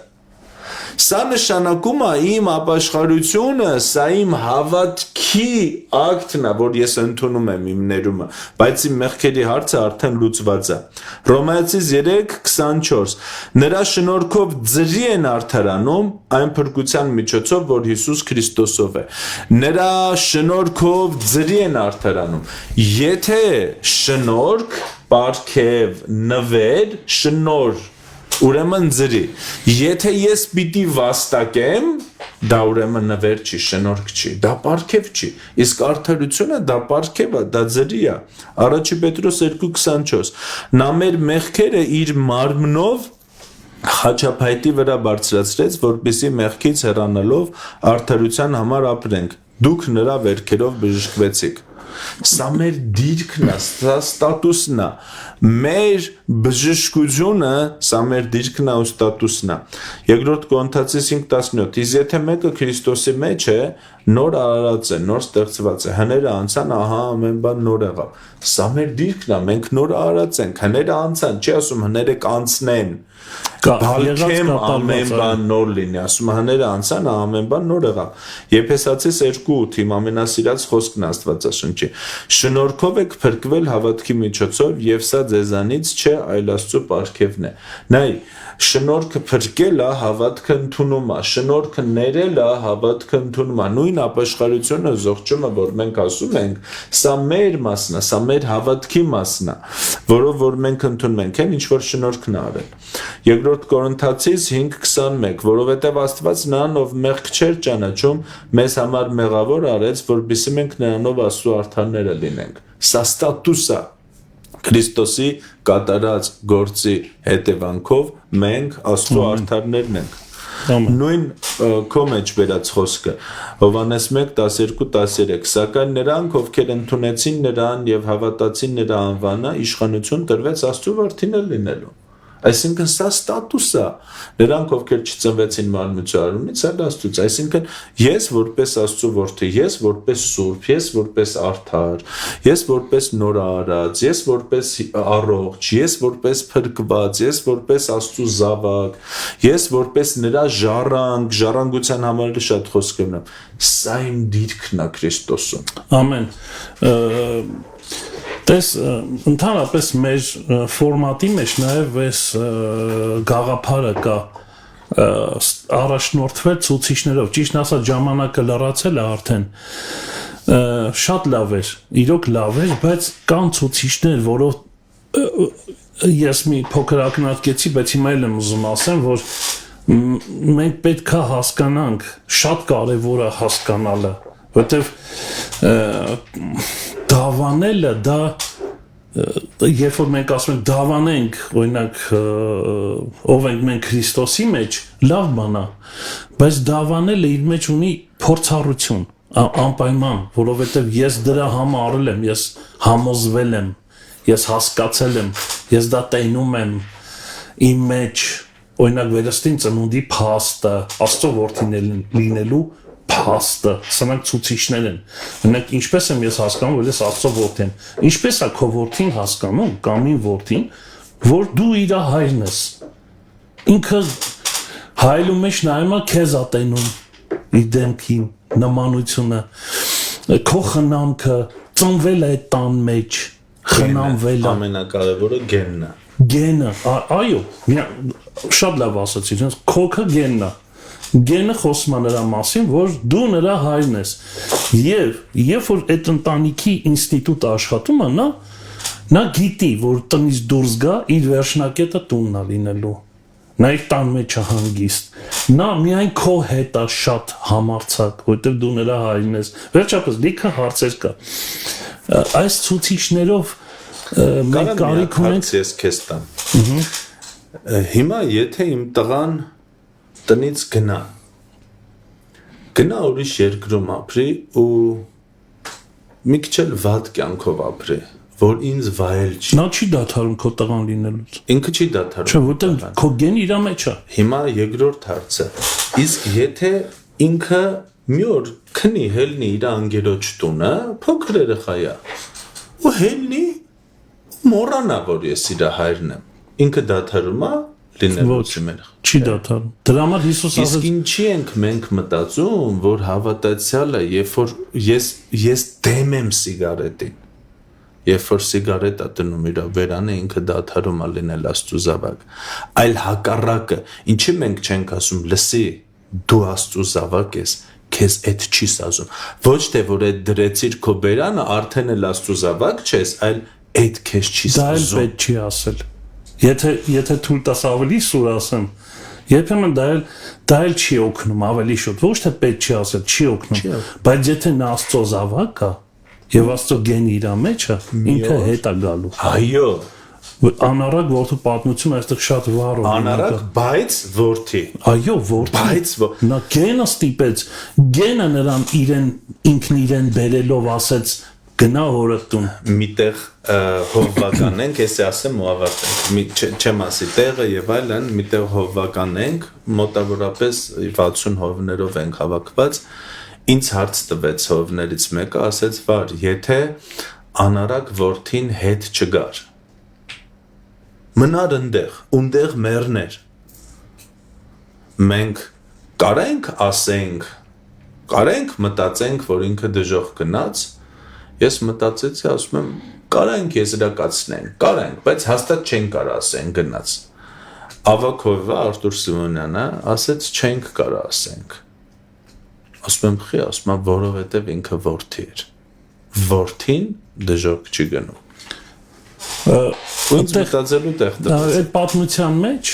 [SPEAKER 2] Սա նշանակում է իմ ապաշխարությունը, սա իմ հավատքի ակտն է, որ ես ընդունում եմ իմ ներումը, բայց իմ մեղքերի հարցը արդեն լուծված է։ Հռոմեացիս 3:24 Նրա շնորհքով ձրի են արդարանում այն փրկության միջոցով, որ Հիսուս Քրիստոսով է։ Նրա շնորհքով ձրի են արդարանում։ Եթե շնորհք, պարգև, նվեր, շնորհ ուրեմն ձրի։ Եթե ես պիտի վաստակեմ, դա ուրեմն նվեր չի, շնորհք չի, դա պարգև չի։ Իսկ արդարությունը դա պարգև է, դա ձրի է։ Առաջի Պետրոս 2:24 Նա մեր մեղքերը իր մարմնով խաչափայտի վրա բարձրացրեց, որպեսզի մեղքից հեռանալով արդարության համար ապրենք։ Դուք նրա վերքերով բժշկվեցիք։ Սա մեր դիրքն է, սա ստատուսն է։ Մեր բժշկությունը, սա մեր դիրքն է ու ստատուսն է։ Երկրորդ Կորինթացիս 5:17 Իսկ եթե մեկը Քրիստոսի մեջ է, նոր արարած է, նոր ստեղծված է։ Հները անցան, ահա ամեն բան նոր եղավ։ Սա մեր դիրքն է, մենք նոր արարած ենք, հները անցան, չի ասում հները կանցնեն։ Բալքեմ ամեն բան նոր լինի, ասում հները անցան, ամեն բան նոր եղավ։ Եփեսացիս 2:8 իմ ամենասիրած խոսքն Աստվածաշնչի։ Շնորհքով եք փրկվել հավատքի միջոցով, եւ սա ձեզանից չէ, այլ Աստծո պարգևն է։ Նայ, շնորհքը փրկելը հավատքը ընդունում է, շնորհքը ներելը հավատքը ընդունում է։ Նույն ապաշխարությունը, զողջումը, որ մենք ասում ենք, սա մեր մասն է, սա մեր հավատքի մասն է, որով որ մենք ընդունում ենք, այն ինչ որ շնորհքն է արել։ Երկրորդ Կորինթացիս 5:21 Որովհետև Աստված նրան, ով մեղք չէր ճանաչում, մեզ համար մեղավոր արեց, որպեսզի մենք նրանով Աստծո արդարները լինենք։ Սա ստատուս է։ Քրիստոսի կատարած գործի հետևանքով մենք Աստծո արդարներն ենք։ Նույն քո մեջ վերած խոսքը Հովհաննես 1:12-13 Սակայն նրանք, ովքեր ընդունեցին նրան եւ հավատացին նրա անվանը, իշխանություն տրվեց Աստծո որդիներ լինելու։ Այսինքն սա ստատուս է։ Նրանք, ովքեր չծնվեցին մարմնից ու արյունից, այլ Աստծուց։ Այսինքն ես որպես Աստծո որդի, ես որպես սուրբ, ես որպես արդար, ես որպես նոր արարած, ես որպես առողջ, ես որպես փրկված, ես որպես Աստծո զավակ, ես որպես նրա ժառանգ, ժառանգության համար շատ խոսք ունեմ։ Սա իմ դիրքն է Քրիստոսում։
[SPEAKER 1] Ամեն։ Տես ընդհանրապես մեր ֆորմատի մեջ նաև այս գաղափարը կա առաջնորդվել ցուցիչներով, ճիշտ ասած ժամանակը լրացել է արդեն, շատ լավ էր, իրոք լավ էր, բայց կան ցուցիչներ, որով ես մի փոքր ակնարկեցի, բայց հիմա էլ եմ ուզում ասեմ, որ մենք պետք է հասկանանք, շատ կարևոր է հասկանալը, որտեվ դավանելը դա երբ որ մենք ասում ենք դավանենք, օրինակ ով ենք մենք Քրիստոսի մեջ, լավ բան է, բայց դավանելը իր մեջ ունի փորձառություն, անպայման, որովհետև ես դրա համարել եմ, ես համոզվել եմ, ես հասկացել եմ, ես դա տենում եմ իմ մեջ, օրինակ վերստին ծնունդի փաստը, Աստծո որդիներ լինելու փաստը, սրանք ցուցիչներ են։ Օրինակ ինչպես եմ ես հասկանում, որ ես Աստծո որդի եմ։ Ինչպես է քո որդին հասկանում, կամ ին որդին, որ դու իր հայրն ես։ Ինքը հայելու մեջ նայում է քեզ ատենում, իր դեմքի նմանությունը, քո խնամքը, ծնվել է այդ տան մեջ, խնամվել է։
[SPEAKER 2] Ամենակարևորը գենն է։
[SPEAKER 1] Գենը, այո, շատ լավ ասացի, քոքը գենն է։ Գենը խոսում է նրա մասին, որ դու նրա հայրն ես։ Եվ երբ որ այդ ընտանիքի ինստիտուտը աշխատում է, նա գիտի, որ տնից դուրս գա, իր վերջնակետը տունն է լինելու։ Նա իր տան մեջ է հանգիստ։ Նա միայն քո հետ է շատ համարձակ, որտեղ դու նրա հայրն ես։ Վերջապես լիքը հարցեր կա։ Այս ցուցիչներով մենք կարիք ունենք
[SPEAKER 2] ես քեզ տամ։ Հիմա եթե իմ տղան տնից գնա ուրիշ երկրում ապրի ու մի քիչ էլ վատ կյանքով ապրի, որ ինձ վայել չի։
[SPEAKER 1] Նա չի դադարում քո տղան լինելուց։
[SPEAKER 2] Ինքը չի դադարում։
[SPEAKER 1] Չէ, որտեղ քո գենը իր մեջ է։
[SPEAKER 2] Հիմա երկրորդ հարցը։ Իսկ եթե ինքը մի օր քնի հելնի իր անգերոջ տունը, փոքր երեխա է, ու հելնի մոռանա, որ ես իր հայրն եմ, ինքը դադարում է լինելուց մեր։
[SPEAKER 1] Չի դադարում։ Դրա համար Հիսուս ասաց.
[SPEAKER 2] Իսկ ինչի ենք մենք մտածում, որ հավատացյալը, երբ որ ես դեմ եմ սիգարետին, երբ որ սիգարետ է դնում իր վերանը, ինքը դադարում է լինել Աստծո զավակ, այլ հակառակը, ինչի մենք չենք ասում, լսի, դու Աստծո զավակ ես, քեզ այդ չի սազում, ոչ թե որ այդ դրեցիր քո վերանը, արդեն էլ Աստծո զավակ չես, այլ այդ քեզ չի
[SPEAKER 1] դա էլ
[SPEAKER 2] սազում։
[SPEAKER 1] պետք չի ասել։ Եթե թույլ տաս ավելի սուր ասեմ, երբեմն դա էլ չի օգնում ավելի շուտ, ոչ թե պետք չի ասել, չի օգնում, բայց եթե նա Աստծո զավակ է եւ Աստծո գենը իր մեջ է, ինքը հետ է գալու։
[SPEAKER 2] Այո,
[SPEAKER 1] Անառակ որդու պատմությունը այստեղ շատ վառ է։
[SPEAKER 2] անառակ, բայց որդի։
[SPEAKER 1] Այո, որդի։
[SPEAKER 2] Բայց
[SPEAKER 1] նա գենը ստիպեց, գենը նրան ինքն իրեն բերելով ասեց գնա հորտուն։
[SPEAKER 2] Միտեղ հովվականենք, ես ասեմ ու ավարտենք, չեմ ասի տեղը եւ այլն, միտեղ հովվականենք, մոտավորապես 60 հովներով ենք հավաքված, ինձ հարց տվեց հովներից մեկը, ասեց վար, եթե անառակ որդին հետ չգար, մնար ընդեղ մեռներ, մենք կարենք ասենք, կարենք մտածենք, որ ինքը դժոխք գնաց, ես մտածեցի, ասում եմ, կարանք եզրակացնենք, կարանք, բայց հաստատ չենք կարող ասենք գնաց։ Ավակովը Արտուր Սիմոնյանը ասեց չենք կարող ասենք։ Ասում եմ, խի, ասում եմ, որովհետև ինքը որդի էր։ Որդին դժոխք չի գնում։ Ու ինձ մտածելու տեղ տվեց։
[SPEAKER 1] Այդ պատմության մեջ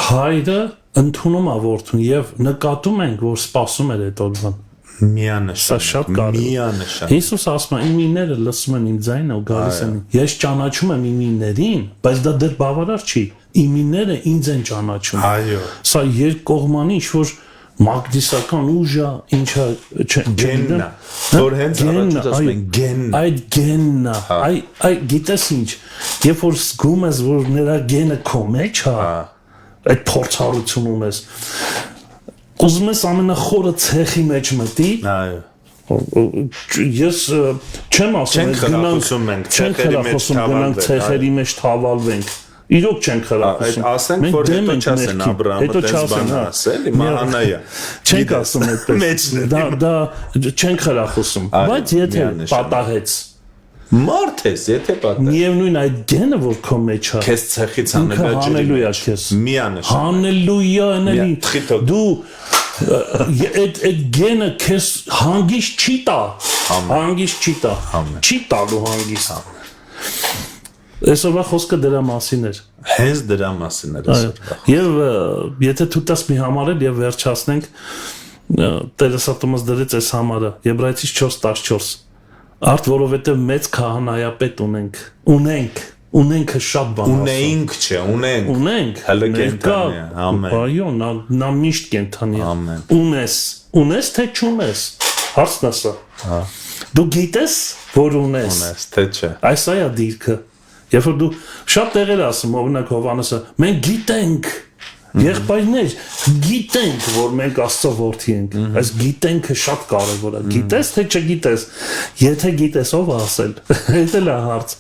[SPEAKER 1] հայրը ընդունում է որդուն եւ նկատում ենք, որ սպասում էր այդ օրվան։
[SPEAKER 2] Միանշանակ, միանշանակ։
[SPEAKER 1] Հիսուս ասում է, իմիները լսում են իմ ձայնը ու գալիս են։ Ես ճանաչում եմ իմիներին, բայց դա դեռ բավարար չի։ Իմիները ինձ են ճանաչում։
[SPEAKER 2] Այո։
[SPEAKER 1] Սա երկկողմանի ինչ-որ մագդիսական ուժը, ինչա
[SPEAKER 2] գեննա, որ հենց առաջուց ասում են գեննա։
[SPEAKER 1] Այդ գեննա, այ գիտես ինչ, երբ որ զգում ես, որ նրա գենը քո մեջ է, այդ փորձառություն ունես, ուզում ես ամենախորը ցեխի մեջ մտի։
[SPEAKER 2] Այո։
[SPEAKER 1] Ես չեմ ասում, չենք խրախուսում գնանք ցեխերի մեջ թավալվենք։ Իրոք չենք խրախուսում։
[SPEAKER 2] Ասենք, որ հետո չասեն Աբրահամը տես բան ասել, Մանանայա։
[SPEAKER 1] Չենք ասում այդպես։ Դա չենք խրախուսում, բայց եթե պատահեց
[SPEAKER 2] մարդ ես, եթե պատահեց։
[SPEAKER 1] Միևնույն այդ գենը, որ քո մեջ է,
[SPEAKER 2] քեզ ցեխից հանելա ջրի։
[SPEAKER 1] Հանելույա քեզ։
[SPEAKER 2] Միանշանակ։
[SPEAKER 1] Հանելույա անելի։ Դու այդ գենը քեզ հանգիստ չի տա։ Հանգիստ չի տա։ Չի տալու հանգիստ։ Այսօրվա խոսքը դրա մասին էր։
[SPEAKER 2] Հենց դրա մասին էր այսօրվա։
[SPEAKER 1] Եվ եթե թույլտաս մի համարել եւ վերջացնենք, Տերեսատոմաս դրեց այս համարը, Եբրայեցիս 4:14։ Արդ որովհետեւ մեծ քահանայապետ ունենք շատ բան ասում։
[SPEAKER 2] Ունենք չէ, ունենք։ Հələ կենթանի է, ամեն։
[SPEAKER 1] Այո, նա միշտ կենթանի է։
[SPEAKER 2] Ամեն։
[SPEAKER 1] Ունես թե չունես։ Հարցն է սա։ Հա։ Դու գիտես, որ ունես։
[SPEAKER 2] Ունես, թե չէ։
[SPEAKER 1] Այս է դիրքը։ Երբ որ դու շատ տեղեր ասում, օրինակ Հովհաննեսը, մենք գիտենք, եղբայրներ, գիտենք, որ մենք Աստծո որդի ենք։ Այս գիտենքը շատ կարևոր է։ Գիտես թե չգիտես։ Եթե գիտես, ով ասել։ Այդ էլ է հարց։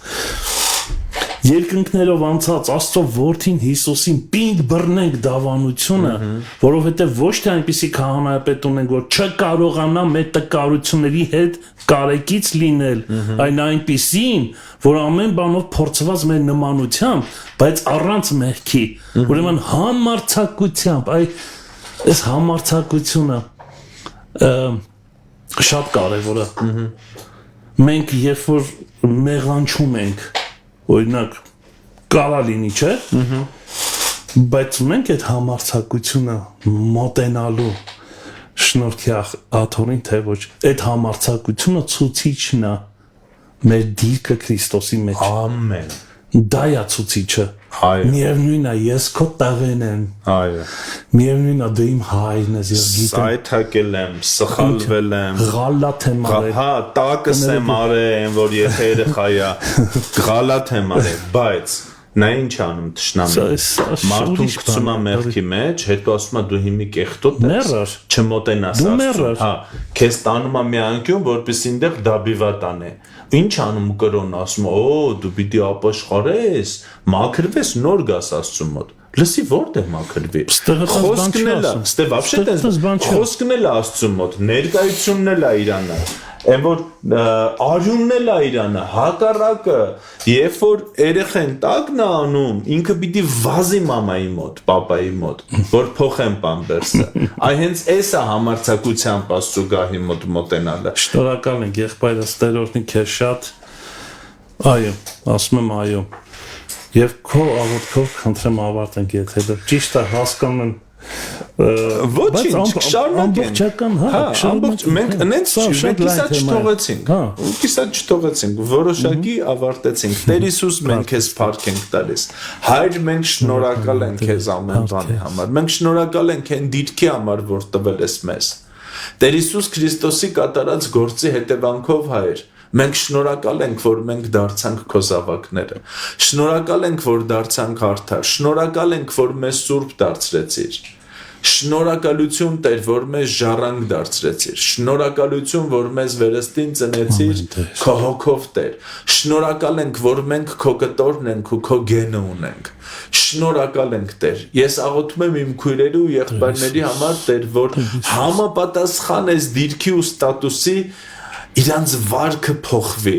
[SPEAKER 1] Երկնքներով անցած Աստծո որդին Հիսուսին պինդ բռնենք դավանությունը, որովհետև ոչ թե այնպիսի քահանայապետ ունենք, որ չկարողանա մեր տկարությունների հետ կարեկից լինել, այլ այնպիսին, որ ամեն բանով փորձված մեր նմանությամբ, բայց առանց մեղքի, ուրեմն համարձակությամբ, այս համարձակությունը շատ կարևոր է։ Մենք երբ որ մեղանչում ենք, օրինակ կարա լինի, չէ՞, բայց ունենք այդ համարձակությունը մոտենալու շնորհքի աթոռին, թե ոչ, այդ համարձակությունը ցուցիչն է մեր դիրքը Քրիստոսի մեջ։
[SPEAKER 2] Ամեն։
[SPEAKER 1] Դա է ցուցիչը։
[SPEAKER 2] Այո։
[SPEAKER 1] Միևնույնն է, ես քո տաղեն եմ։
[SPEAKER 2] Այո։
[SPEAKER 1] Միևնույնն է, դու իմ հայրն ես, ես գիտեմ։
[SPEAKER 2] Սայթակել եմ, սխալվել եմ։
[SPEAKER 1] Ղալաթ եմ արել։
[SPEAKER 2] Հա, տակս եմ արել, որ եթե երեխա է, գալաթ եմ արել, բայց նա ինչ անում թշնամին։ Մարդուն գցում է մեղքի մեջ, հետո ասում է դու հիմի կեղտոտ ես, չմոտենաս Աստծուն։ Հա, քեզ տանում է մի անկյուն, որպեսզի ինտեղ դաբիվատ անե։ Ինչ անում կրոն, ասում է, օ, դու պիտի ապաշխարես, մաքրվես, նոր գաս Աստծու մոտ։ Լսի, որտեղ մաքրվի։ Խոսքն էլ է, ստե вообще խոսքն էլ է Աստծու մոտ, ներկայությունն էլ է Իրանը։ Այն որ արյունն էլ է Իրանը, հակառակը, երբ որ երեխեն տակն է անում, ինքը պիտի վազի մամայի մոտ, պապայի մոտ, որ փոխեն պամպերսը։ Այ հենց էս է համարձակությամբ Աստծու գահի մոտ մոտենալը։
[SPEAKER 1] Շնորհակալ ենք, եղբայրս Տեր օրհնի քեզ շատ։ Այո, ասում եմ այո։ Եվ քո աղոթքով խնդրեմ ավարտենք եթերը։ Ճիշտ է, հասկանում եմ
[SPEAKER 2] Ոչինչ, շարունակենք։
[SPEAKER 1] Հա,
[SPEAKER 2] ամբողջ մենք այնց կիսա չթողեցինք։ Կիսա չթողեցինք, որոշակի ավարտեցինք։ Տեր Հիսուս, մենք քեզ փառք ենք տալիս։ Հայր, մենք շնորհակալ ենք քեզ ամեն բանի համար։ Մենք շնորհակալ ենք այն դիրքի համար, որ տվել ես մեզ։ Տեր Հիսուս Քրիստոսի կատարած գործի հետևանքով, Հայր, մենք շնորհակալ ենք, որ մենք դարձանք քո զավակները։ Շնորհակալ ենք, որ դարձանք արդար։ Շնորհակալ ենք, որ մեզ սուրբ դարձրեցիր։ Շնորհակալություն Տեր, որ մեզ ժառանգ դարձրեցիր։ Շնորհակալություն, որ մեզ վերստին ծնեցիր քո հոգով Տեր։ Շնորհակալ ենք, որ մենք քո կտորն ենք ու քո գենը ունենք։ Շնորհակալ ենք Տեր։ Ես աղոթում եմ իմ քույրերի ու եղբայրների համար Տեր, որ համապատասխան այս դիրքի ու ստատուսի իրանց վարքը փոխվի,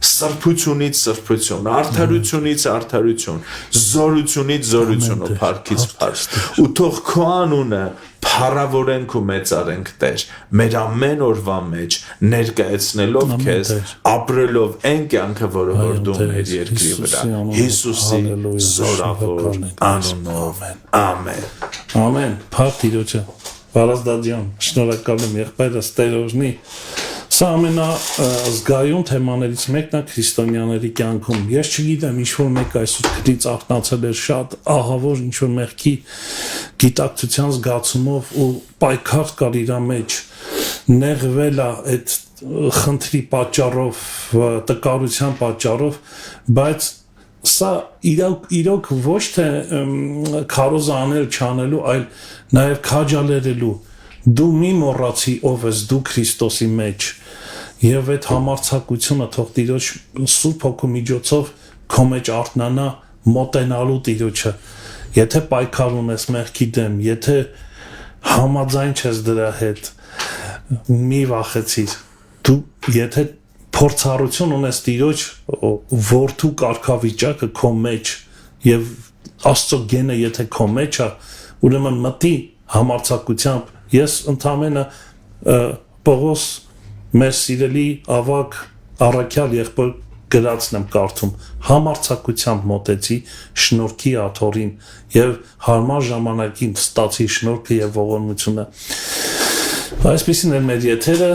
[SPEAKER 2] սրբությունից սրբություն, արդարությունից արդարություն, զորությունից զորություն ու փառքից փառք։ Ու թող քո անունը փառավորենք ու մեծարենք Տեր, մեր ամեն օրվա մեջ ներկայացնելով քեզ, ապրելով այն կյանքը, որը որ դու մեր երկրի վրա, Հիսուսի զորավոր անունով, ամեն։
[SPEAKER 1] Ամեն, փառք Տիրոջը։ Վարազդաջան, շնորհակալ եմ եղբայրս Տեր օրհնի։ Սա ամենազգայուն թեմաներից մեկն է քրիստոնյաների կյանքում։ Ես չգիտեմ, ինչ-որ մեկ այսօր քրից արթնացել է շատ ահավոր ինչ-որ մեղքի գիտակցության զգացումով ու պայքար կար իր մեջ, նեղվել է այդ խնդրի պատճառով, տկարության պատճառով, բայց սա իրոք ոչ թե քարոզը անել չանելու, այլ նաև քաջալերելու։ Դու մի մոռացի ով ես դու Քրիստոսի մեջ եւ այդ համարձակությունը թող Տիրոջ Սուրբ Հոգու միջոցով քո մեջ արթնանա մոտենալու Տիրոջը։ Եթե պայքար ունես մեղքի դեմ, եթե համաձայն ես դրա հետ, մի վախեցիր։ Դու եթե փորձառություն ունես Տիրոջ որդու կարգավիճակը քո մեջ եւ Աստծո գենը եթե քո մեջ է, ուրեմն մտի համարձակությամբ։ Ես ընդամենը Պողոս մեր սիրելի ավակ առաքյալ եղբոր գրածն եմ կարդում, համարձակությամբ մոտեցի շնորհքի աթոռին եւ հարմար ժամանակին ստացի շնորհքը եւ ողորմությունը։ Այսպեսին էր մեր եթերը,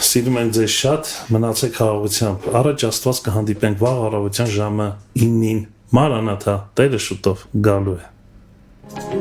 [SPEAKER 1] սիրում ենք ձեզ շատ, մնացեք խաղաղությամբ։ Առաջ Աստված կհանդիպենք վաղ առավոտյան ժամը 9-ին։ Մանրանաթա, Տերը շուտով գալու է։